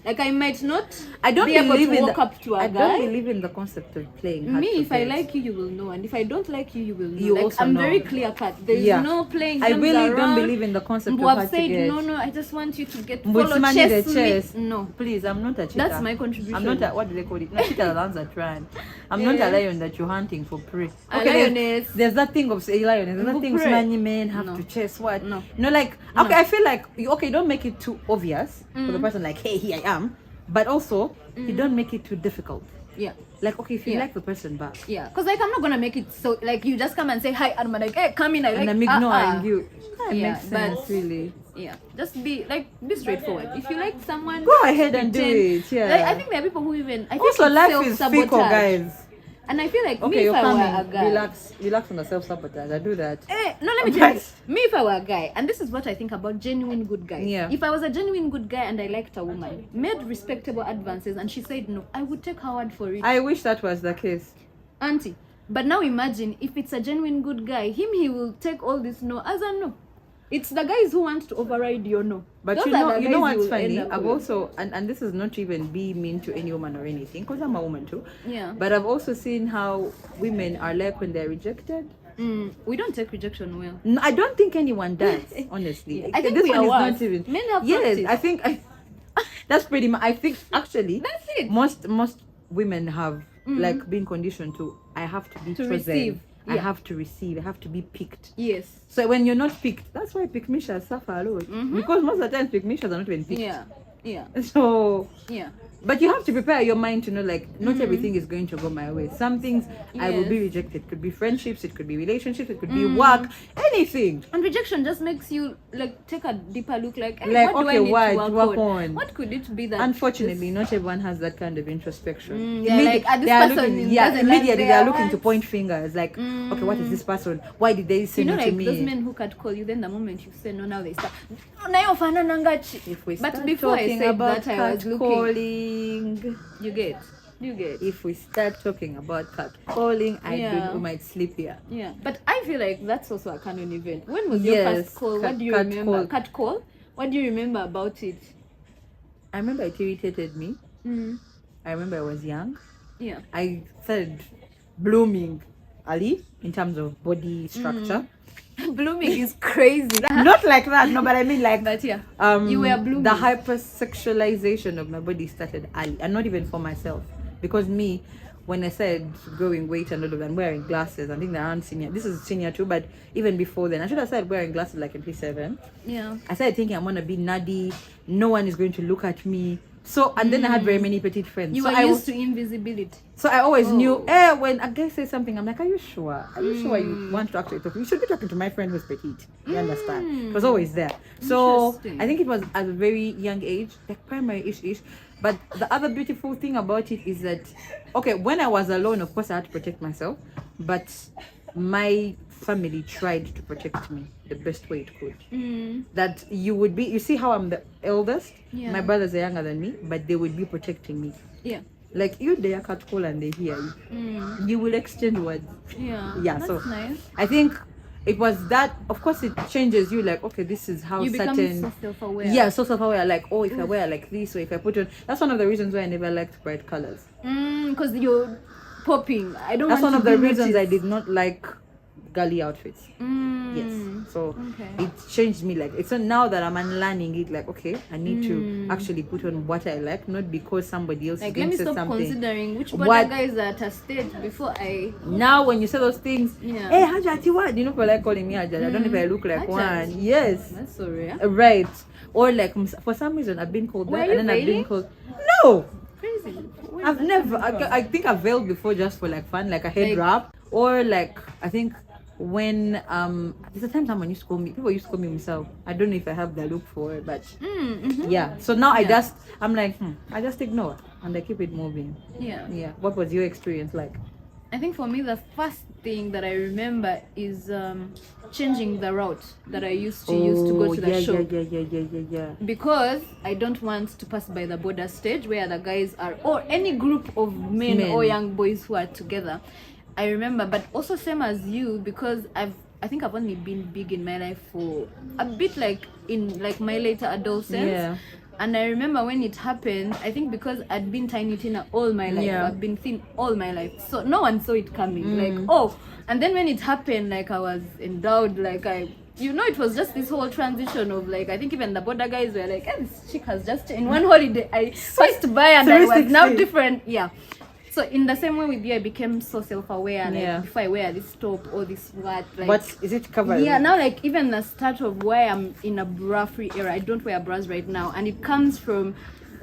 Like I might not I don't be able believe to in walk up to a I guy. don't believe in the concept of playing hard Me, to if I get. like you, you will know, and if I don't like you, you will know. You Like, also I'm know. very clear cut. There's Yeah. no playing I games really around. don't believe in the concept Mbu of have hard to said, get. no, I just want you to get Mbu follow it's money chase the me. chase. No, Please, I'm not a cheater. that's my contribution. I'm not a, what do they call it? Not cheater, the ones that run. I'm not a lion that you're hunting for prey. A there's- lioness. There's that thing of say lioness. There's that For thing prey. many men have No. to chase what? No. No, like okay, I feel like okay, don't make it too obvious for the person. Like, hey, here I am. But also, you don't make it too difficult. Yeah. Like, okay, if you Yeah. like the person back, Yeah, because like I'm not gonna make it so like you just come and say hi and I'm like, hey, come in. I and like I'm ignoring uh-uh. you. That Yeah, makes sense, but- really. Yeah, just be straightforward. If you like someone, Go ahead and do pretend. it. Yeah. Like, I think there are people who even I think Also, it's life is fickle, self-sabotage. guys. And I feel like Okay, me you're if I were coming. a guy, Relax on the self-sabotage. I do that. no, let me tell you. But- Me if I were a guy, and this is what I think about genuine good guys. Yeah. If I was a genuine good guy and I liked a woman, made respectable advances, and she said no, I would take her word for it, I wish that was the case. auntie. But now imagine if it's a genuine good guy, he will take all this no as a no. It's the guys who want to override your no. But Those you are know the you guys know what's will funny? end up I've with. also and this is not to even be mean to any woman or anything, because I'm a woman too. Yeah. But I've also seen how women are like when they're rejected. We don't take rejection well. No, I don't think anyone does, honestly. I think this we one are is worse. not even. Men have yes, practice. that's pretty much. I think actually That's it. most women have like been conditioned to. I have to be To chosen. receive. I Yeah. have to receive. I have to be picked. Yes. So when you're not picked, that's why pick mishas suffer a lot. Because most of the time pick mishas are not even picked. Yeah. Yeah. So Yeah. but you have to prepare your mind to know like not everything is going to go my way. Some things I will be Yes. rejected. It could be friendships, it could be relationships, it could be work, anything. And rejection just makes you like take a deeper look like, hey, Like, what do I okay, need what to work work on? What could it be that Unfortunately, not everyone has that kind of introspection. yeah, like, this they are person looking, yeah, doesn't like immediately they their are looking to words. point fingers. Like, okay, what is this person? Why did they say you know, no like to those me? men who can't call you, then the moment you say no, now they start. Nayo fana nangachi. If we But start before I talking said about that, I was looking. catcalling, You get. if we start talking about catcalling, I Yeah. think we might sleep here. Yeah, but I feel like that's also a Canon event. When was your Yes, first call? What do you cat remember? call. Cat call? What do you remember about it? I remember it irritated me. I remember I was young. Yeah. I started blooming early in terms of body structure. Blooming is crazy. Not like that, no, but I mean like But yeah, you were blooming. the hypersexualization of my body started early, and not even for myself, because me, when I said growing weight and all of that, I'm wearing glasses. I think they're around senior. This is senior too, but even before then, I should have started wearing glasses like in P7. Yeah. I started thinking I'm gonna be nerdy. No one is going to look at me. So and then I had very many petite friends. You so were I used to invisibility. So I always knew, when a guy says something, I'm like, are you sure? Are you sure you want to actually talk? You should be talking to my friend who's petite. You understand? It was always there. So Interesting. I think it was at a very young age, like primary-ish. But the other beautiful thing about it is that, okay, when I was alone, of course I had to protect myself. But my family tried to protect me the best way it could. That you see how I'm the eldest? Yeah. My brothers are younger than me, but they would be protecting me. Yeah. Like you, they are cat call and they hear you. You will exchange words. Yeah. Yeah, That's so nice. I think it was that. Of course, it changes you. Like, okay, this is how You become certain. so self-aware. Yeah, so self-aware. Like, oh, if I wear like this, or if I put on. That's one of the reasons why I never liked bright colors. Because you're popping. I don't That's want one to of the be reasons I noticed. did not like girly outfits. Yes. So Okay. it changed me. Like, it's now that I'm unlearning it. Like, okay, I need to actually put on what I like, not because somebody else Like, is let going me to say stop something. considering which What- border guys are at a stage before I. Now when you say those things, Yeah. hey Hajati, what? You know, people like calling me Hajati. I don't know if I look like Hajat. one. Yes. That's so rare. Right. Or like for some reason I've been called Were that, you and then I've been veiling? called no. Crazy. Where I've is that never. coming from? I think I've veiled before just for like fun, like a head Like- wrap, or like I think when there's a time someone used to call me. People used to call me himself. I don't know if I have the look for it, but yeah. So now I'm like I just ignore and I keep it moving. Yeah. Yeah. What was your experience like? I think for me the first thing that I remember is changing the route that I used to use to go to the shop. Yeah. Because I don't want to pass by the border stage where the guys are, or any group of men or young boys who are together. I remember, but also same as you, because I think I've only been big in my life for a bit, like in like my later adolescence. Yeah. And I remember when it happened, I think because I'd been tiny tina all my life, I've been thin all my life, so no one saw it coming. Like, oh, and then when it happened, like I was endowed, like it was just this whole transition of like, I think even the border guys were like, hey, this chick has just, in one holiday, I passed by and I was now different. Yeah. So in the same way with you, I became so self-aware. Like if I wear this top or this what, like, but is it covered? Yeah, now like even the start of where I'm in a bra-free era, I don't wear bras right now, and it comes from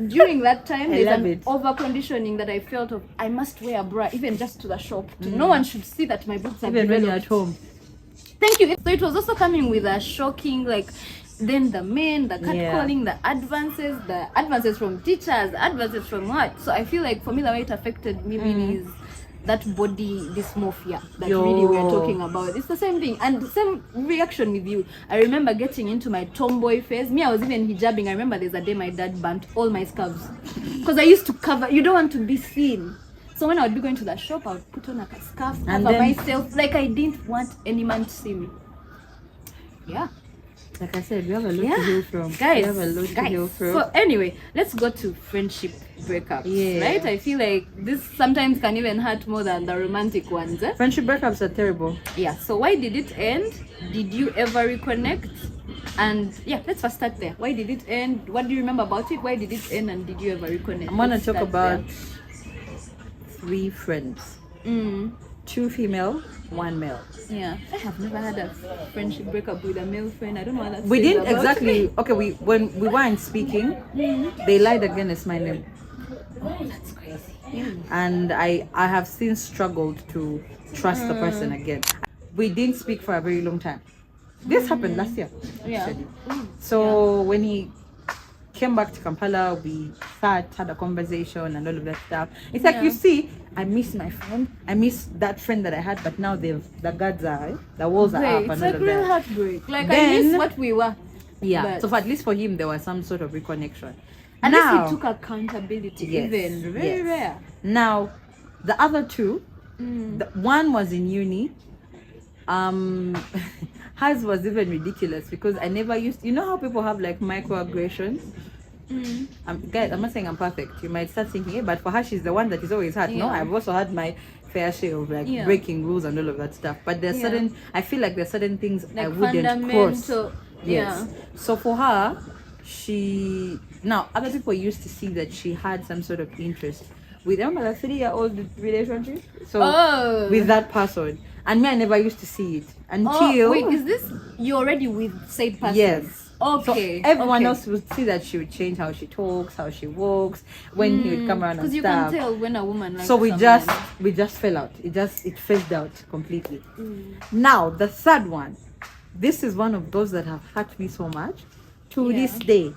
during that time. There's an over-conditioning that I felt of, I must wear a bra even just to the shop. No one should see that my boobs are even when you're at home. Thank you. So it was also coming with a shocking, like, then the men, the catcalling, the advances from teachers, advances from what. So I feel like for me the way it affected me really is that body dysmorphia that really we're talking about. It's the same thing, and the same reaction with you. I remember getting into my tomboy phase. Me, I was even hijabbing. I remember there's a day my dad burnt all my scarves because I used to cover. You don't want to be seen. So when I would be going to the shop, I would put on a scarf, cover myself, like I didn't want any man to see me. Yeah. Like I said, we have a lot to heal from. Guys, we have a lot to heal from. So anyway, let's go to friendship breakups. Right? I feel like this sometimes can even hurt more than the romantic ones. Friendship breakups are terrible. Yeah. So why did it end? Did you ever reconnect? And yeah, let's first start there. Why did it end? What do you remember about it? Why did it end? And did you ever reconnect? I'm gonna talk about 3 friends. 2 female, 1 male. Yeah, I have never had a friendship breakup with a male friend. I don't know what that's. We didn't exactly. Okay, when we weren't speaking, they lied against my name. Oh, that's crazy. And I have since struggled to trust the person again. We didn't speak for a very long time. This happened last year. Actually. So when he came back to Kampala, we had a conversation and all of that stuff. It's like, you see, I miss my friend. I miss that friend that I had, but now the walls are up and it's all like of real that. heartbreak. Like I miss what we were. Yeah. So at least for him, there was some sort of reconnection. At now, least he took accountability. Even very rare. Now, the other 2, the one was in uni. Hers was even ridiculous because I never used. You know how people have like microaggressions. Guys, I'm not saying I'm perfect. You might start thinking, but for her, she's the one that is always hurt. No, I've also had my fair share of like breaking rules and all of that stuff. But there's certain. I feel like there's certain things like I wouldn't cross. Yes. So for her, now other people used to see that she had some sort of interest with a 3-year-old relationship. So with that person, and me, I never used to see it until. Wait, is this you already with said person? Yes. Okay. So everyone else would see that she would change how she talks, how she walks, when he would come around and stuff. Because you can tell when a woman likes so we just fell out. It phased out completely. Now the third one, this is one of those that have hurt me so much. To this day,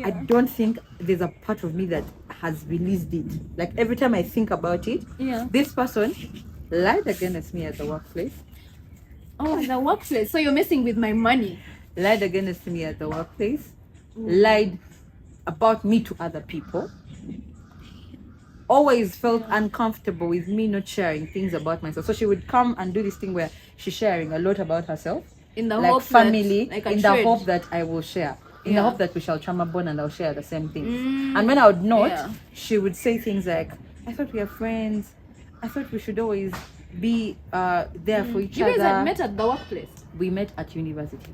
I don't think there's a part of me that has released it. Like every time I think about it, this person lied against me at the workplace. Oh, the workplace. So you're messing with my money. Lied against me at the workplace. Lied about me to other people. Always felt uncomfortable with me not sharing things about myself. So she would come and do this thing where she's sharing a lot about herself. In the like hope family, that, in the hope that I will share. In the hope that we shall trauma bond and I'll share the same things. And when I would not, she would say things like, I thought we are friends. I thought we should always be there for each other. You guys had met at the workplace? We met at university.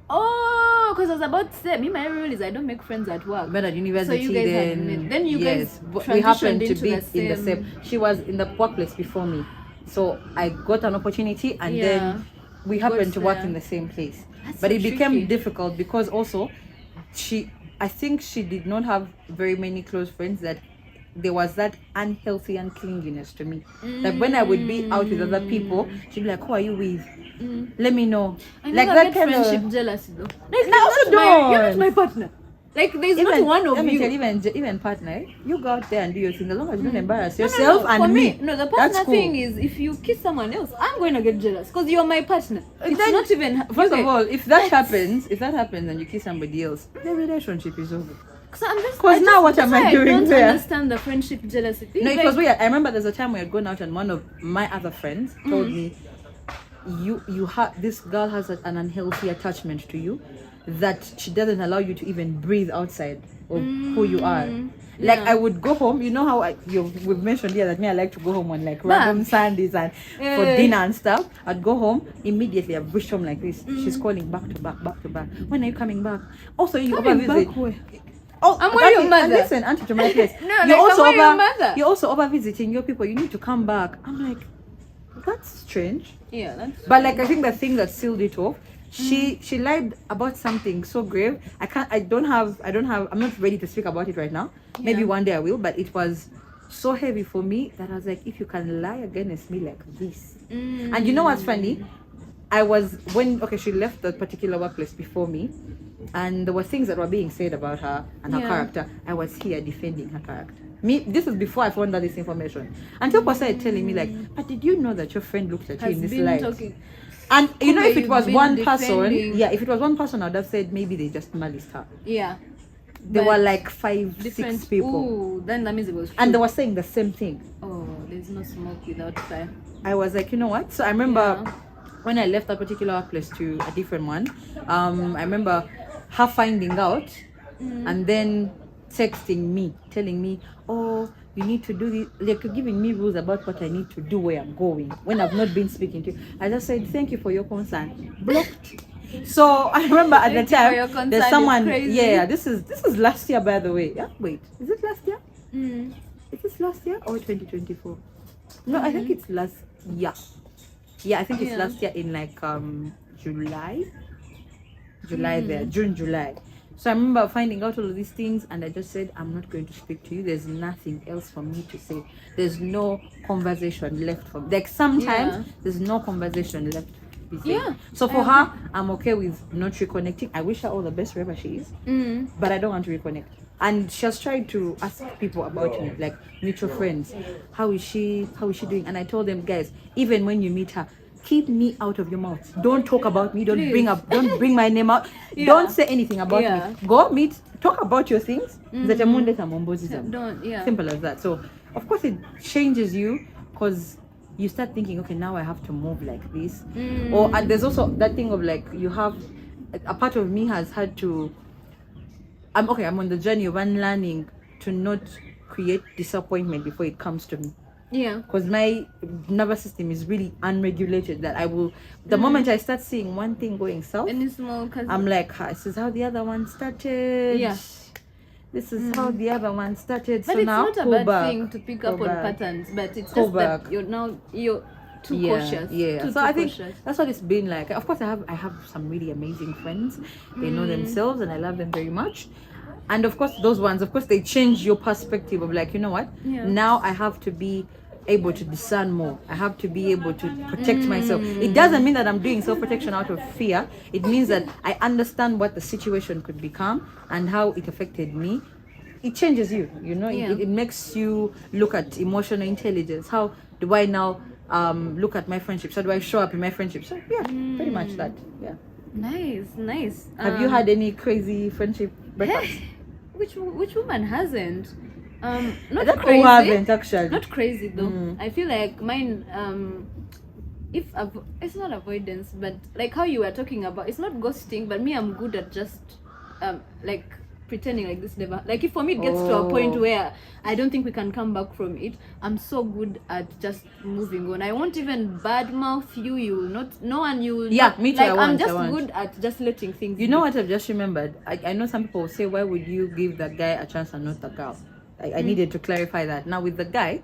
Oh, because I was about to say, my rule is I don't make friends at work. Met at university, so you guys then you guys we happened to be in the same. She was in the workplace before me, so I got an opportunity, and then we happened to work in the same place. But it became difficult because also I think she did not have very many close friends that there was that unhealthy uncleanliness to me. Like when I would be out with other people, she'd be like, "Who are you with? Let me know." I like never that get kind friendship of jealousy though. Like, you're not my partner. Like there's not one of let me you. tell you, even partner, you go out there and do your thing as long as you don't embarrass yourself No, and for me. No, the That's partner cool. thing is if you kiss someone else, I'm going to get jealous because you're my partner. It's not even. First of all, if that happens and you kiss somebody else, the relationship is over. Because now what am I doing I don't there? understand the friendship jealousy thing. No, it was weird. I remember there's a time we had gone out and one of my other friends told me, this girl has an unhealthy attachment to you that she doesn't allow you to even breathe outside of who you are. Like I would go home, you know how we've mentioned here that me I like to go home on like random Sundays and for dinner and stuff. I'd go home immediately. I'd rush home like this. She's calling back to back. When are you coming back? Also, you over visit. Oh, I'm where your mother. Listen, auntie, to my place. No, you're also over visiting your people. You need to come back. I'm like, that's strange. Yeah, that's. But like, I think the thing that sealed it off, she lied about something so grave. I'm not ready to speak about it right now. Maybe one day I will. But it was so heavy for me that I was like, if you can lie against me like this, and you know what's funny? She left that particular workplace before me, and there were things that were being said about her and her character. I was here defending her character. This was before I found out this information. And people started telling me like, but did you know that your friend looked at you in this light? Talking. And you know, if it was one defending. person, if it was one person, I would have said maybe they just maliced her. Yeah. There were like 5-6 people. Ooh, then that means it was true. And they were saying the same thing. Oh, there's no smoke without fire. I was like, you know what? So I remember when I left that particular place to a different one, I remember her finding out and then texting me, telling me, oh, you need to do this. Like, giving me rules about what I need to do where I'm going when I've not been speaking to you. I just said, thank you for your concern. Blocked. So I remember at the time there's someone. Yeah, this is last year, by the way. Yeah, wait, is it last year? Is this last year or 2024? No, I think it's last year. Yeah, I think it's last year in like July there, June, July. So I remember finding out all of these things and I just said, I'm not going to speak to you. There's nothing else for me to say. There's no conversation left for me. Like sometimes there's no conversation left to be said. Yeah. So for her, I'm okay with not reconnecting. I wish her all the best wherever she is. But I don't want to reconnect. And she has tried to ask people about me, like mutual friends. How is she doing? And I told them, guys, even when you meet her, keep me out of your mouth. Don't talk about me. Don't bring my name out. Don't say anything about me. Go meet, talk about your things. Simple as that. So of course it changes you because you start thinking, okay, now I have to move like this. And there's also that thing of like, you have a part of me has had to, I'm on the journey of unlearning to not create disappointment before it comes to me. Yeah, because my nervous system is really unregulated. That I will, the moment I start seeing one thing going south, I'm like, this is how the other one started. Yeah, this is how the other one started. But so it's now not a bad thing to pick up on patterns, but it's just that you're too cautious. Yeah, so I think that's what it's been like. Of course, I have some really amazing friends. They know themselves, and I love them very much. And of course, those ones, of course, they change your perspective of like, you know what? Yeah. Now I have to be able to discern more. I have to be able to protect myself. It doesn't mean that I'm doing self-protection out of fear. It means that I understand what the situation could become and how it affected me. It changes you, you know. It makes you look at emotional intelligence. How do I now look at my friendships? How do I show up in my friendships? So yeah, pretty much that. Yeah. Nice. Have you had any crazy friendship breakups? Which woman hasn't? Not that crazy. Haven't actually. Not crazy though. I feel like mine. It's not avoidance, but like how you were talking about, it's not ghosting. But me, I'm good at just like pretending like this never. Like if for me it gets to a point where I don't think we can come back from it, I'm so good at just moving on. I won't even badmouth you. You will not. No one. You will. Yeah, not, me too. Like, I'm just good at just letting things. You know what I've just remembered? I know some people will say, why would you give the guy a chance and not the girl? I needed to clarify that. Now with the guy,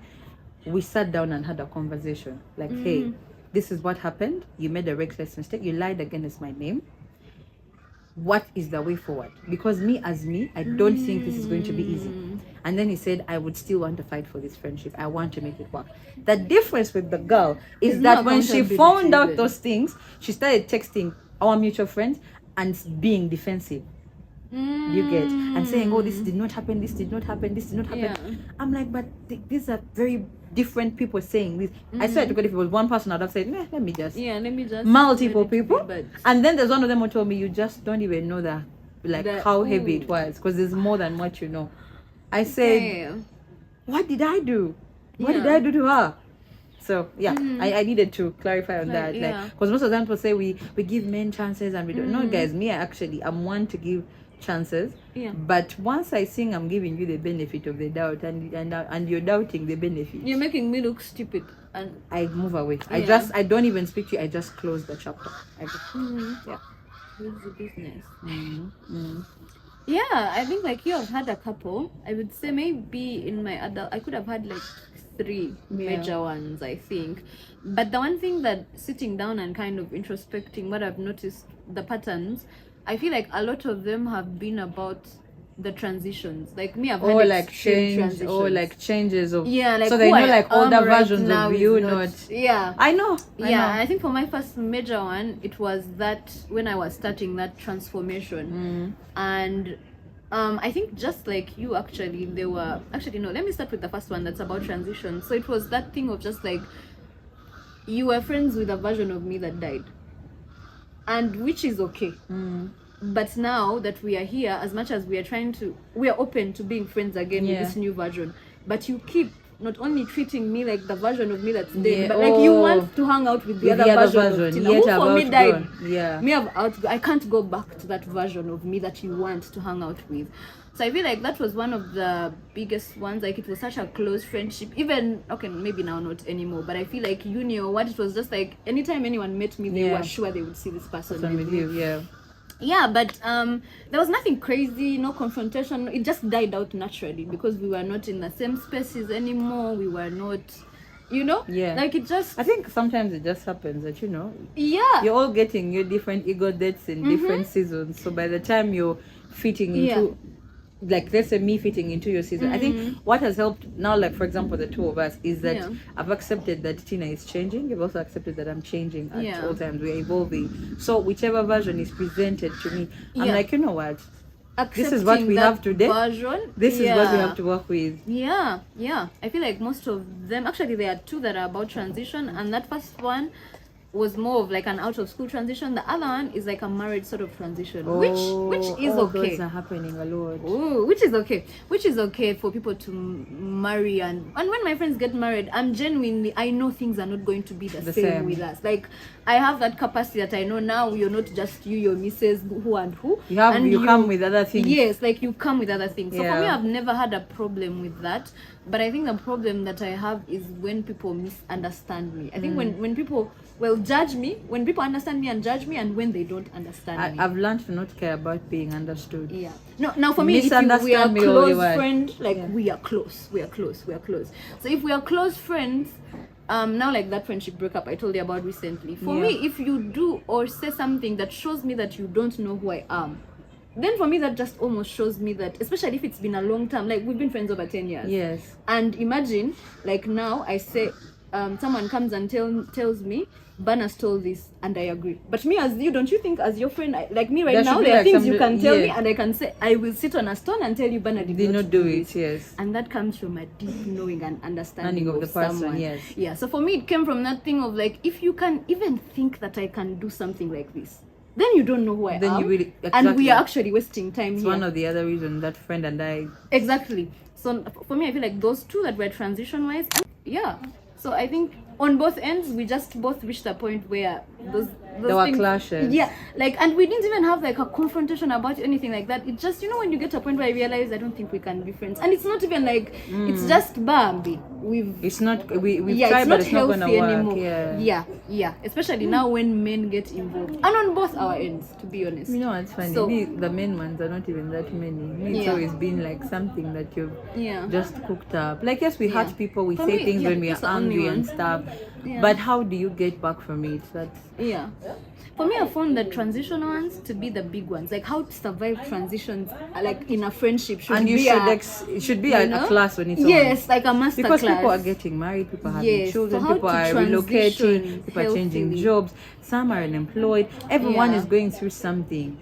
we sat down and had a conversation. Like, hey, this is what happened. You made a reckless mistake. You lied against my name. What is the way forward? Because me, I don't think this is going to be easy. And then he said, I would still want to fight for this friendship. I want to make it work. The difference with the girl is that when she found out those things, she started texting our mutual friends and being defensive. You get, and saying, oh, this did not happen, this did not happen, this did not happen. Yeah. I'm like, but these are very different people saying this. I swear to God, if it was one person, I'd have said, nah, let me just multiple people. And then there's one of them who told me, you just don't even know that, like, how heavy it was, because there's more than what you know. I said, what did I do? What did I do to her? So yeah, I needed to clarify on that, like, because most of the time people say we give men chances and we don't. No, guys, me I'm one to give chances. Yeah. But once I think I'm giving you the benefit of the doubt, and you're doubting the benefit, you're making me look stupid, and I move away. I don't even speak to you. I just close the chapter. Yeah. It's the business. Yeah, I think like you have had a couple. I would say maybe in my adult, I could have had like 3 major ones, I think. But the one thing that sitting down and kind of introspecting what I've noticed, the patterns, I feel like a lot of them have been about the transitions. Like me, I've had like change, or like changes of like so they know like older versions of you, not I know. I think for my first major one, it was that when I was starting that transformation, and I think just like you, actually, they were actually no. Let me start with the first one that's about transition. So it was that thing of just like you were friends with a version of me that died, and which is okay. But now that we are here, as much as we are open to being friends again with this new version, but you keep not only treating me like the version of me that's dead, but like you want to hang out with the other version of Tina, who for me died. I can't go back to that version of me that you want to hang out with. So I feel like that was one of the biggest ones. Like it was such a close friendship. Even maybe now not anymore, but I feel like you knew what it was. Just like anytime anyone met me, they were sure they would see this person with you. Yeah, but there was nothing crazy, no confrontation. It just died out naturally because we were not in the same spaces anymore. We were not, like it just. I think sometimes it just happens that you're all getting your different ego dates in different seasons. So by the time you're fitting into, like let's say me fitting into your season, I think what has helped now, like for example the two of us, is that I've accepted that Tina is changing. You've also accepted that I'm changing at all times. We're evolving. So whichever version is presented to me, I'm like, you know what? This is what we have today. This is what we have to work with. Yeah. I feel like most of them, actually there are 2 that are about transition, and that first one was more of like an out of school transition. The other one is like a married sort of transition, which is okay. Those are happening a lot. Which is okay for people to marry, and when my friends get married, I know things are not going to be the same with us. Like I have that capacity that I know now you're not just your missus who and who. You come with other things. Yes, like you come with other things. So for me, I've never had a problem with that. But I think the problem that I have is when people misunderstand me. I think when people judge me, when people understand me and judge me, and when they don't understand me. I've learned to not care about being understood. Yeah. No, now for me, if we are close friends, we are close. We are close. So if we are close friends, now like that friendship breakup I told you about recently. For me, if you do or say something that shows me that you don't know who I am, then for me that just almost shows me that, especially if it's been a long time, like we've been friends over 10 years. Yes. And imagine, like now I say, someone comes and tells me, Bana's told this, and I agree. But me as you, don't you think as your friend, like me right now, there are things you can tell me, and I can say, I will sit on a stone and tell you Bana did not do it. Yes. And that comes from a deep knowing and understanding of the person. Someone. Yes. Yeah. So for me, it came from that thing of like, if you can even think that I can do something like this, then you don't know who I am. You really, and we are actually wasting time here. One of the other reasons that friend and I. Exactly. So for me, I feel like those 2 that were transition-wise, so I think on both ends, we just both reached a point where those there were clashes. Yeah, like, and we didn't even have like a confrontation about anything like that. It just, when you get to a point where I realize I don't think we can be friends, and it's not even like it's just Bambi. We've tried, but it's not gonna work anymore. Yeah. Especially now when men get involved, and on both our ends, to be honest. It's funny. So, the main ones are not even that many. It's always been like something that you've just cooked up. Like yes, we hurt people. We say things when we are angry and stuff. But how do you get back from it? For me, I found the transition ones to be the big ones. Like how to survive transitions, like in a friendship, should And you be it should be a class on its own. Yes, like a master because class. people are getting married, people are having Yes, children, so how people to are relocating, people are changing healthily. jobs, some are unemployed. Everyone Yeah. is going through something.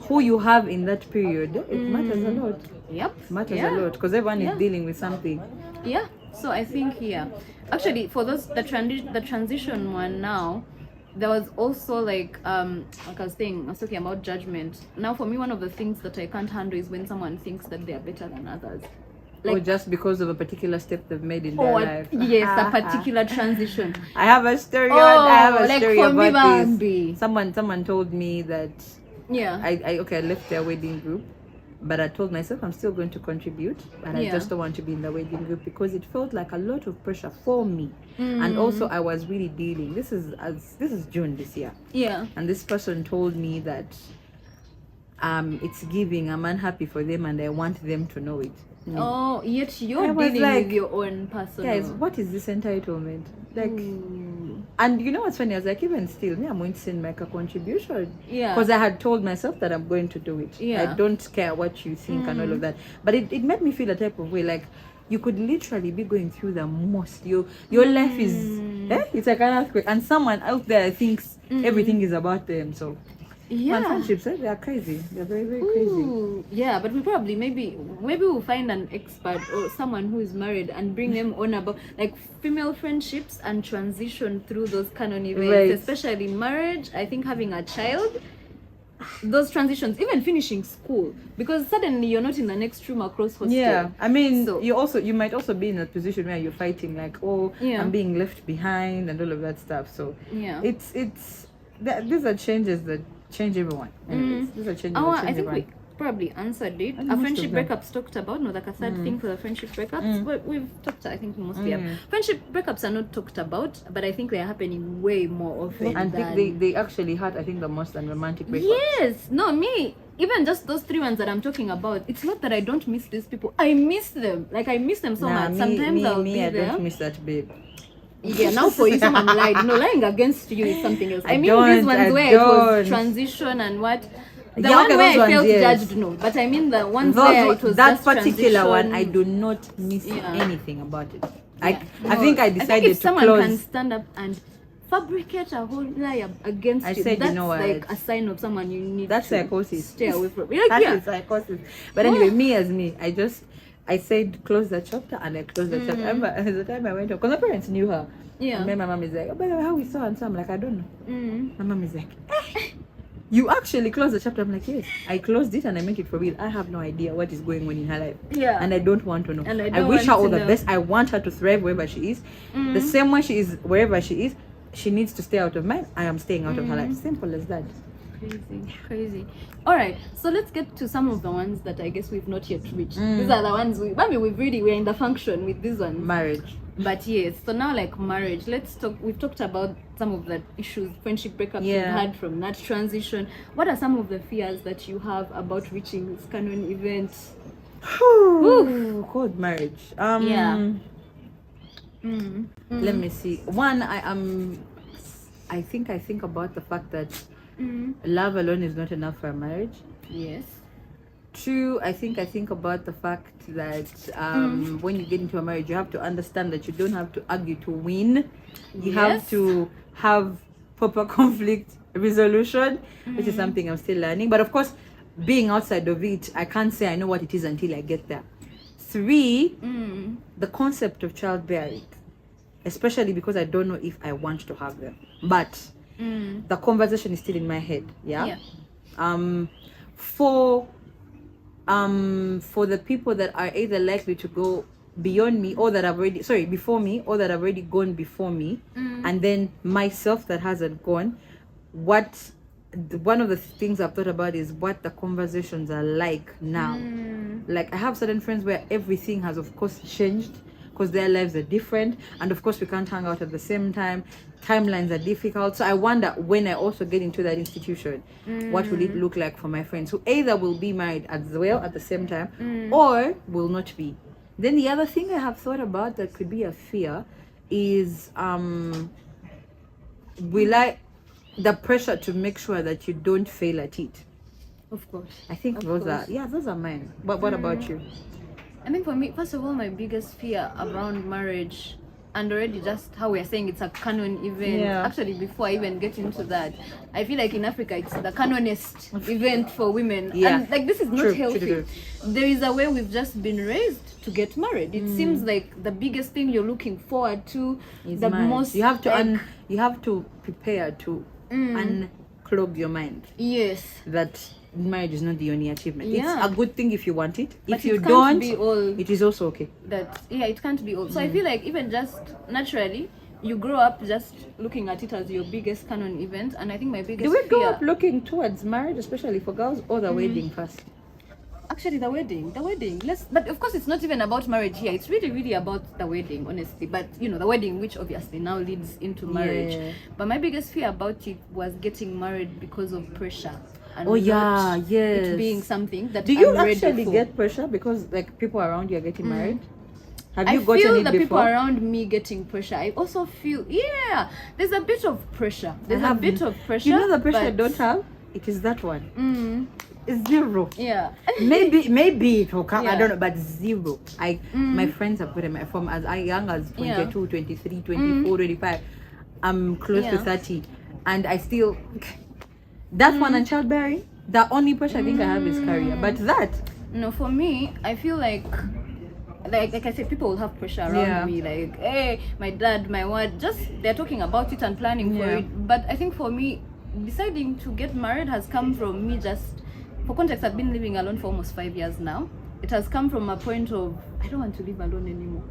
Who you have in that period, it matters a lot. Yep. It matters Yeah. a lot because everyone Yeah. is dealing with something. Yeah. So I think actually for the transition one now, there was also like I was talking about judgment. Now for me, one of the things that I can't handle is when someone thinks that they are better than others. Or just because of a particular step they've made in their life. Yes, a particular transition. I have a story. Oh, I have a like story for me, about Bambi. this. Someone told me that Yeah. I left their wedding group, but I told myself I'm still going to contribute, but I just don't want to be in the wedding group because it felt like a lot of pressure for me, and also I was really dealing. This is June this year. Yeah. And this person told me that it's giving. I'm unhappy for them, and I want them to know it. Oh, yet I you're was dealing like, with your own personal. Guys, what is this entitlement? Like, and you know what's funny? I was like, even still, me, I'm going to send like a contribution. Yeah. Because I had told myself that I'm going to do it. Yeah. I don't care what you think and all of that. But it made me feel a type of way like you could literally be going through the most. Your life is, it's like an earthquake. And someone out there thinks everything is about them. So, Yeah. man, friendships, they are crazy. They're very, very crazy. Ooh, yeah, but we probably maybe we'll find an expert or someone who is married and bring them on about like female friendships and transition through those canon events, Right. especially marriage. I think having a child, those transitions, even finishing school, because suddenly you're not in the next room across hostel. Yeah, I mean, So- you might also be in a position where you're fighting like, Yeah. I'm being left behind and all of that stuff. So Yeah. these are changes that change everyone. Anyways, these are changes that I change think everyone. we probably answered it. And Our most friendship of them. breakups talked about, no, like a third thing for the friendship breakups. We've talked, I think, mostly. Friendship breakups are not talked about, but I think they are happening way more often. And than... they actually hurt, I think, the most than romantic breakups. Yes, no, me. Even just those 3 ones that I'm talking about, it's not that I don't miss these people. I miss them. Like I miss them so Nah, much. Sometimes I'll be I there. don't miss that, babe. Yeah, now for you, someone lied. No, lying against you is something else. I mean, don't, these ones I where it was don't. transition and what. The Yeah, one okay, where those I felt ones, yes. judged, no. But I mean the ones where it was that just particular one, transition. I do not miss Yeah. anything about it. Yeah. I think I think decided if to someone can close. stand up and fabricate a whole lie against I you, said, you that's know what? like a sign of someone you need That's to psychosis. stay away from. Like, That yeah. is psychosis. But anyway, me as me, I said close the chapter and I closed the chapter. The time I went home, because my parents knew her. Yeah. And then my mom is like, oh, by the way, how we saw and so I'm like, I don't know. My mom is like, you actually closed the chapter. I'm like, yes, I closed it and I meant it for real. I have no idea what is going on in her life. Yeah. And I don't want to know. And I I don't wish her want all to the know. best. I want her to thrive wherever she is. The same way she is wherever she is, she needs to stay out of mine. I am staying out of her life. Simple as that. Crazy. All right, so let's get to some of the ones that I guess we've not yet reached. These are the ones we're in the function with these ones. Marriage. But yes, so now like marriage, let's talk. We've talked about some of the issues, friendship breakups you've Yeah. had from that transition. What are some of the fears that you have about reaching this canon event? Called marriage. Yeah. Let me see. One, I think about the fact that love alone is not enough for a marriage. Yes. Two, I think about the fact that when you get into a marriage, you have to understand that you don't have to argue to win. You have Yes. to have proper conflict resolution, which is something I'm still learning. But of course, being outside of it, I can't say I know what it is until I get there. Three, the concept of childbearing, especially because I don't know if I want to have them. But the conversation is still in my head. Yeah. For the people that are either likely to go beyond me or that have already before me or that have already gone before me, and then myself that hasn't gone, one of the things I've thought about is what the conversations are like now. Like I have certain friends where everything has of course changed because their lives are different, and of course we can't hang out at the same time. Timelines are difficult, so I wonder when I also get into that institution, what will it look like for my friends who either will be married as well at the same time or will not be. Then the other thing I have thought about that could be a fear is will I the pressure to make sure that you don't fail at it. Of course. I think those are mine. But what about you? I think for me, first of all, my biggest fear around marriage, and already just how we're saying it's a canon event. Actually, before I even get into that, I feel like in Africa it's the canonist event for women. And like this is not healthy. True. There is a way we've just been raised to get married. It seems like the biggest thing you're looking forward to, is the marriage. Most you have to you have to prepare to unclog your mind. Yes. That marriage is not the only achievement. It's a good thing if you want it. But if you don't, it is also okay. It can't be all. So I feel like even just naturally, you grow up just looking at it as your biggest canon event. And I think my biggest Do we grow up looking towards marriage, especially for girls, or the wedding first? Actually, the wedding. But of course, it's not even about marriage here. It's really about the wedding, honestly. But you know, the wedding, which obviously now leads into marriage. Yeah. But my biggest fear about it was getting married because of pressure. And it being something that do you actually get pressure because like people around you are getting married? Have you gotten it before? I feel the people around me getting pressure. I also feel there's a bit of pressure. There's a bit of pressure. You know the pressure I don't have? It is that one. It's zero. Yeah. maybe it will come. I don't know, but zero. My friends have put it from as young as 22, 23, 24, 25. I'm close to 30, and I still. That one and childbearing, the only pressure I think I have is career. But no, for me, I feel like I said, people will have pressure around me, like, hey, my dad, my word, just they're talking about it and planning for it. But I think for me, deciding to get married has come from me just, for context, I've been living alone for almost 5 years now. It has come from a point of, I don't want to live alone anymore.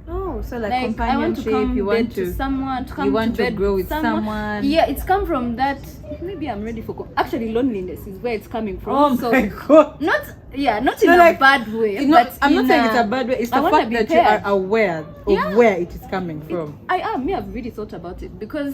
Oh, so like companionship, I want to come to someone, to come you want to bed to grow with someone. Yeah, it's come from that. Maybe I'm ready for actually loneliness is where it's coming from. Oh my god! Not in a bad way. But I'm not saying it's a bad way. It's the fact that you are aware of where it is coming from. I've really thought about it because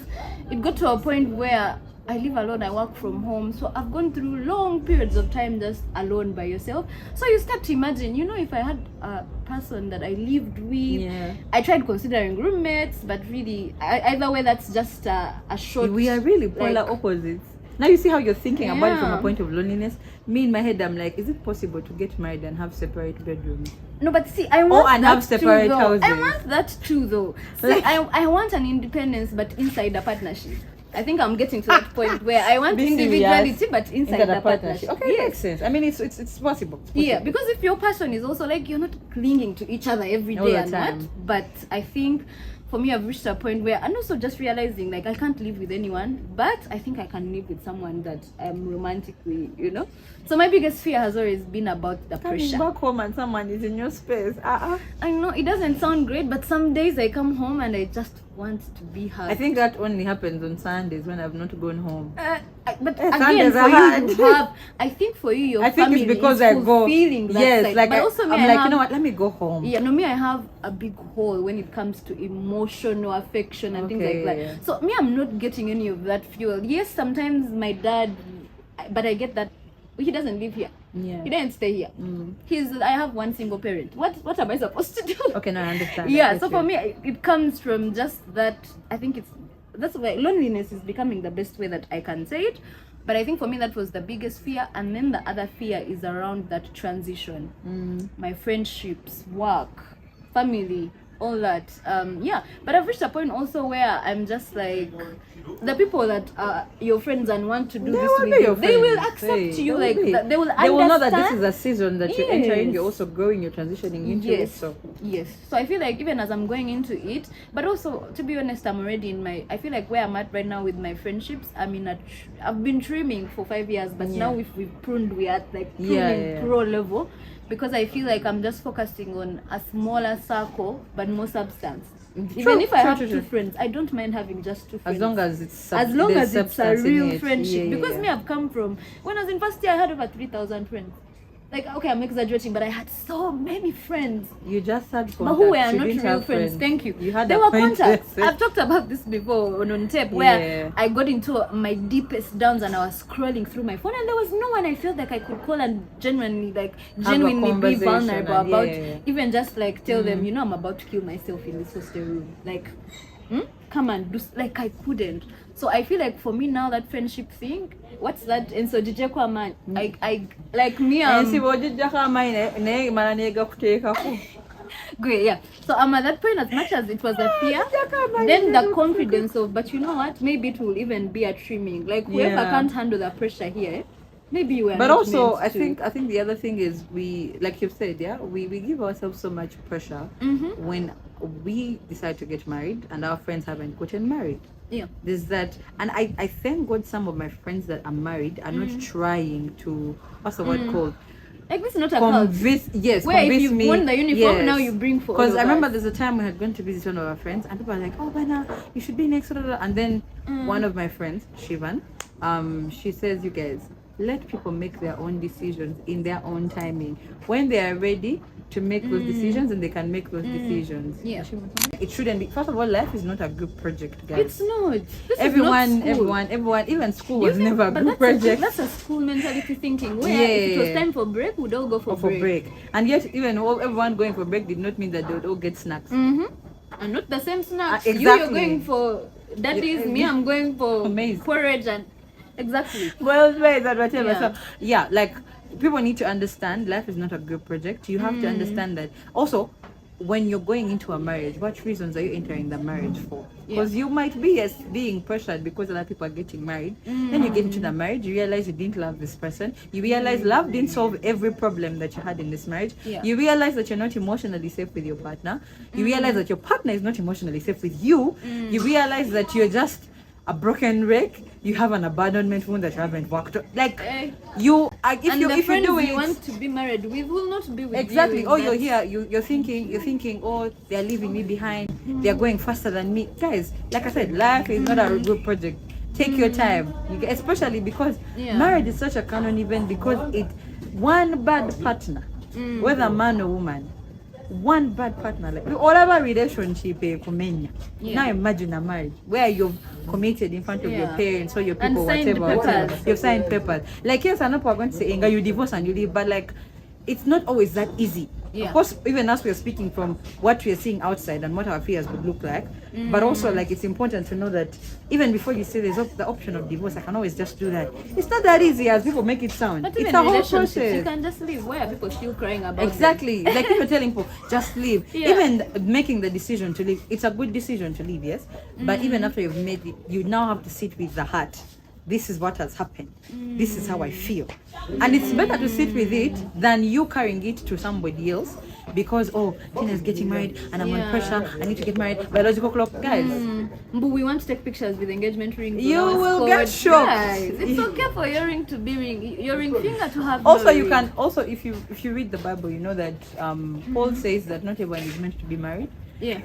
it got to a point where I live alone, I work from home, so I've gone through long periods of time just alone by yourself. So you start to imagine, if I had a person that I lived with, I tried considering roommates, but really, either way, that's just a short. We are really polar opposites. Now you see how you're thinking about it from a point of loneliness. Me in my head, I'm like, is it possible to get married and have separate bedrooms? No, but see, I want have separate houses. I want that too, though. See, I want an independence, but inside a partnership. I think I'm getting to that point where I want individuality, but inside the partnership. Okay, it makes sense. I mean, it's possible. Yeah, because if your person is also like, you're not clinging to each other every day and what. But I think for me, I've reached a point where, and also just realizing like I can't live with anyone, but I think I can live with someone that I'm romantically, So my biggest fear has always been about the pressure. Coming back home and someone is in your space. I know it doesn't sound great, but some days I come home and I just want to be hugged. I think that only happens on Sundays when I've not gone home. But again, for you to have, I think for you, your family it's because is fulfilling that side. Like but also I'm like, you know what? Let me go home. Yeah, no, me, I have a big hole when it comes to emotional affection and things like that. Yeah. So me, I'm not getting any of that fuel. Yes, sometimes my dad, but I get that he doesn't live here. Yeah. He didn't stay here. I have one single parent. What am I supposed to do? Okay, no, I understand. Yeah, so for me, it comes from just that. I think that's why loneliness is becoming the best way that I can say it. But I think for me that was the biggest fear, and then the other fear is around that transition. My friendships, work, family, all that. But I've reached a point also where I'm just like, the people that are your friends and want to do this with you, they will accept you, like they will understand. They will know that this is a season that you're entering, you're also growing, you're transitioning into it. So I feel like even as I'm going into it, but also to be honest, I'm already I feel like where I'm at right now with my friendships, I mean, I've been trimming for 5 years, but now if we've pruned, we're at like pruning pro level, because I feel like I'm just focusing on a smaller circle but more substance. Even if I have two friends, I don't mind having just two friends. As long as it's a real friendship. Because me, I've come from, when I was in first year, I had over 3,000 friends. Like, okay, I'm exaggerating, but I had so many friends. You just had contacts. But who were not real friends. Thank you. They were contacts. I've talked about this before on tape, where I got into my deepest downs and I was scrolling through my phone, and there was no one I felt like I could call and genuinely be vulnerable about. Even just like tell them, I'm about to kill myself in this hostel room. Like, come and do like I couldn't. So I feel like for me now that friendship thing, what's that? And so DJ man, I like me. Great, yeah. So I'm at that point, as much as it was a fear, then the confidence of, but you know what? Maybe it will even be a trimming. Like whoever can't handle the pressure here, maybe you are. But also, I think the other thing is we, like you've said, we give ourselves so much pressure when we decide to get married and our friends haven't gotten married. Yeah, there's that, and I thank God some of my friends that are married are not trying to, what's the word called? Like this is not a convince, yes, where convince if you me. Won the uniform, now you bring for. Because I remember there's a time we had gone to visit one of our friends, and people are like, "Oh, Bana, you should be next." And then one of my friends, Shivan, she says, "You guys, let people make their own decisions in their own timing. When they are ready to make those decisions, and they can make those decisions." Yeah. It shouldn't be. First of all, life is not a group project, guys. It's not. This everyone, is not everyone, even school was never a group project. That's a school mentality thinking. Where if it was time for break, we'd all go for break. And yet, even everyone going for break did not mean that they would all get snacks. And not the same snacks. Exactly. You're going for daddies, me, I'm going for porridge and exactly. Well, that whatever. Yeah. So yeah, like people need to understand life is not a group project. You have to understand that. Also, when you're going into a marriage, what reasons are you entering the marriage for? Because you might be being pressured because other people are getting married. Then you get into the marriage, you realize you didn't love this person. You realize love didn't solve every problem that you had in this marriage. You realize that you're not emotionally safe with your partner. You realize that your partner is not emotionally safe with you. You realize that you're just a broken wreck. You have an abandonment wound that you haven't worked on. Like if you do it, you want to be married, we will not be with exactly. you. Oh, you're here. You're thinking. Oh, they're leaving me behind. They're going faster than me, guys. Like I said, life is not a group project. Take your time, especially because marriage is such a Canon event because it one bad partner, whether man or woman. One bad partner, like whatever relationship now imagine a marriage where you've committed in front of your parents or your people, whatever. You've signed papers. Like yes, I know people are going to say you divorce and you leave, but like it's not always that easy. Of course, even as we're speaking from what we're seeing outside and what our fears would look like, but also like it's important to know that even before you say there's the option of divorce, I can always just do that. It's not that easy as people make it sound. But it's even a whole relationships, process. you can just leave. Why are people still crying about exactly like people telling people just leave. Even making the decision to leave, it's a good decision to leave, yes, but even after you've made it, you now have to sit with the heart. This is what has happened. This is how I feel. And it's better to sit with it than you carrying it to somebody else because, Tina's getting married and I'm on pressure. I need to get married. Biological clock. Guys. But we want to take pictures with engagement rings. You will get shocked. Guys, it's okay for your ring to be your ring finger to have also, no you ring. can, also if you read the Bible, you know that Paul says that not everyone is meant to be married. Yeah.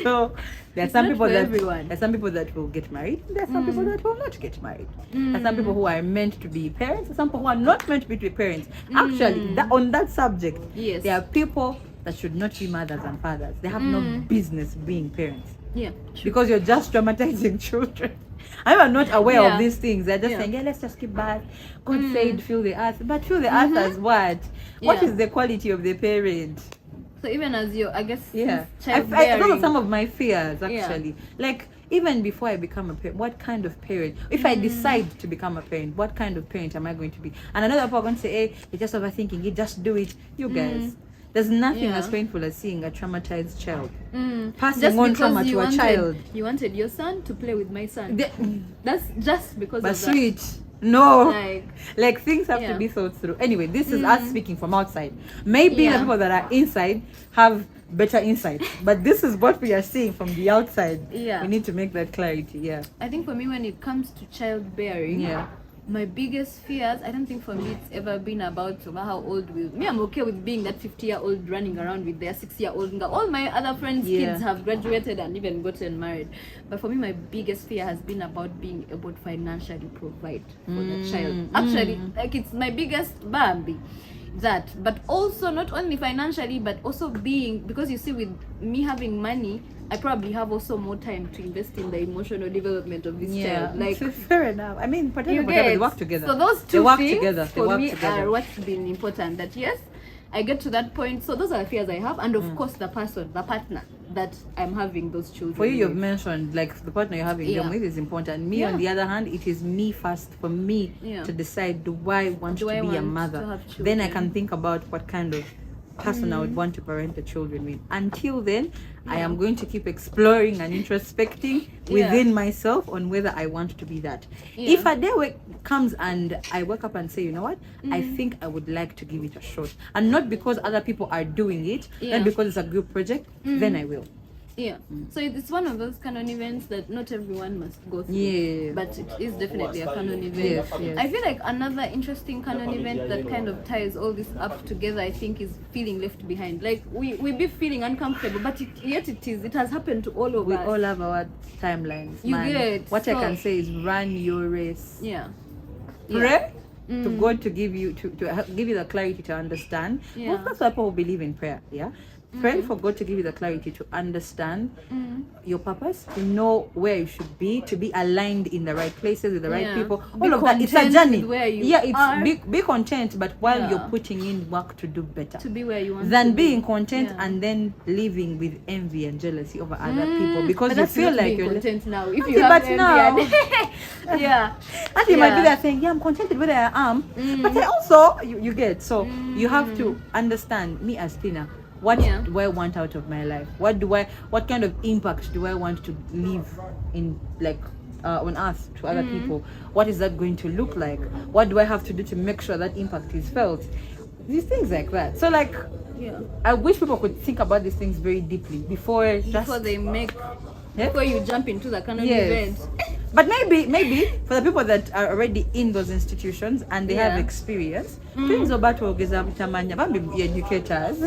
So there are some not people for that everyone. there are some people that will get married. There are some people that will not get married. There are some people who are meant to be parents. There are some people who are not meant to be parents. Actually, on that subject, there are people that should not be mothers and fathers. They have no business being parents. Yeah. Because you're just traumatizing children. I'm not aware of these things. They're just saying, let's just keep back. God said, fill the earth. But fill the earth as what? What is the quality of the parent? So even as you, I guess, those childbearing. are some of my fears actually. Like even before I become a parent, what kind of parent? If I decide to become a parent, what kind of parent am I going to be? And another people are going to say, "Hey, you're just overthinking it. Just do it." You guys, there's nothing as painful as seeing a traumatized child passing Just on because trauma you to a wanted, child. You wanted your son to play with my son. That's just because But of sweet. that. No, like things have to Yeah. be thought through. Anyway, this is us speaking from outside. Maybe the people that are inside have better insight, but this is what we are seeing from the outside. Yeah. We need to make that clarity. I think for me, when it comes to childbearing, my biggest fears, I don't think for me it's ever been about how old me. I'm okay with being that 50-year-old running around with their 6-year-old. All my other friends' kids have graduated and even gotten married. But for me, my biggest fear has been about being able to financially provide for the child. Actually, like it's my biggest bambi. That, but also not only financially, but also being, because you see, with me having money, I probably have also more time to invest in the emotional development of this child. Like, fair enough. I mean, whatever, they work together. So those two things for me are what's been important. That yes, I get to that point. So those are the fears I have, and of course the partner that I'm having those children. For you, you've with. mentioned like the partner you're having them with is important. Me, on the other hand, it is me first for me to decide: do I want to be a mother? Then I can think about what kind of person I would want to parent the children with. Until then, I am going to keep exploring and introspecting within myself on whether I want to be that. If a day comes and I wake up and say, you know what, I think I would like to give it a shot, and not because other people are doing it, not because it's a group project, then I will. So it's one of those Canon events that not everyone must go through. But it is definitely a Canon event. I feel like another interesting Canon event that kind of ties all this up together, I think, is feeling left behind. Like we be feeling uncomfortable, but it has happened to all of us. We all have our timelines. You get what I can say is run your race. Pray to God to give you to give you the clarity to understand. Well, that's why people believe in prayer. Pray for God to give you the clarity to understand your purpose, to know where you should be, to be aligned in the right places with the right people. All of that, it's a journey. Be content, but while you're putting in work to do better, to be where you want than to being content and then living with envy and jealousy over other people because you feel like you're content now. If you have envy and you might be there saying, I'm contented where I am, but I also you get so you have to understand me as Tina. What do I want out of my life? What kind of impact do I want to leave in, like, on earth to other people? What is that going to look like? What do I have to do to make sure that impact is felt? These things like that. So like, I wish people could think about these things very deeply before you jump into the Canon event. But maybe for the people that are already in those institutions and they have experience, things about educators,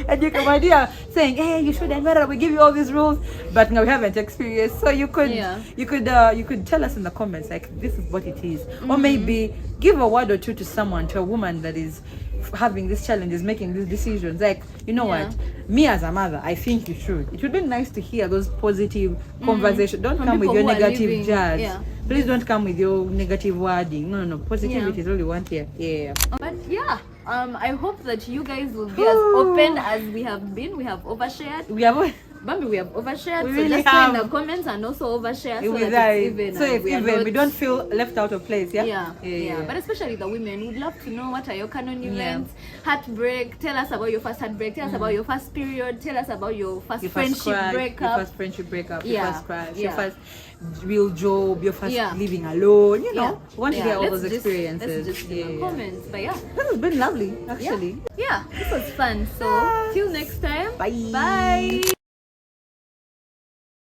educators saying, hey, you shouldn't matter. We give you all these rules, but now we haven't experienced. So you could tell us in the comments like this is what it is, or maybe give a word or two to someone, to a woman that is having these challenges, making these decisions. Like, you know what, me as a mother, I think you should. It would be nice to hear those positive conversations. Don't come with your negative judge. Please don't come with your negative wording. No. Positivity is all we want here. But I hope that you guys will be as open as we have been. We have overshared. We have overshared. We so really just have. in the comments and also overshare so that it's even. So if even we don't feel left out of place. But especially the women, would love to know what are your Canon events. Heartbreak. Tell us about your first heartbreak. Tell us about your first period. Tell us about your first friendship breakup. Your first friendship breakup. Your first crash. Your first real job. Your first living alone. You know, we want to hear all those experiences. Let's just in the comments. But this has been lovely, actually. This was fun. So till next time. Bye. Bye.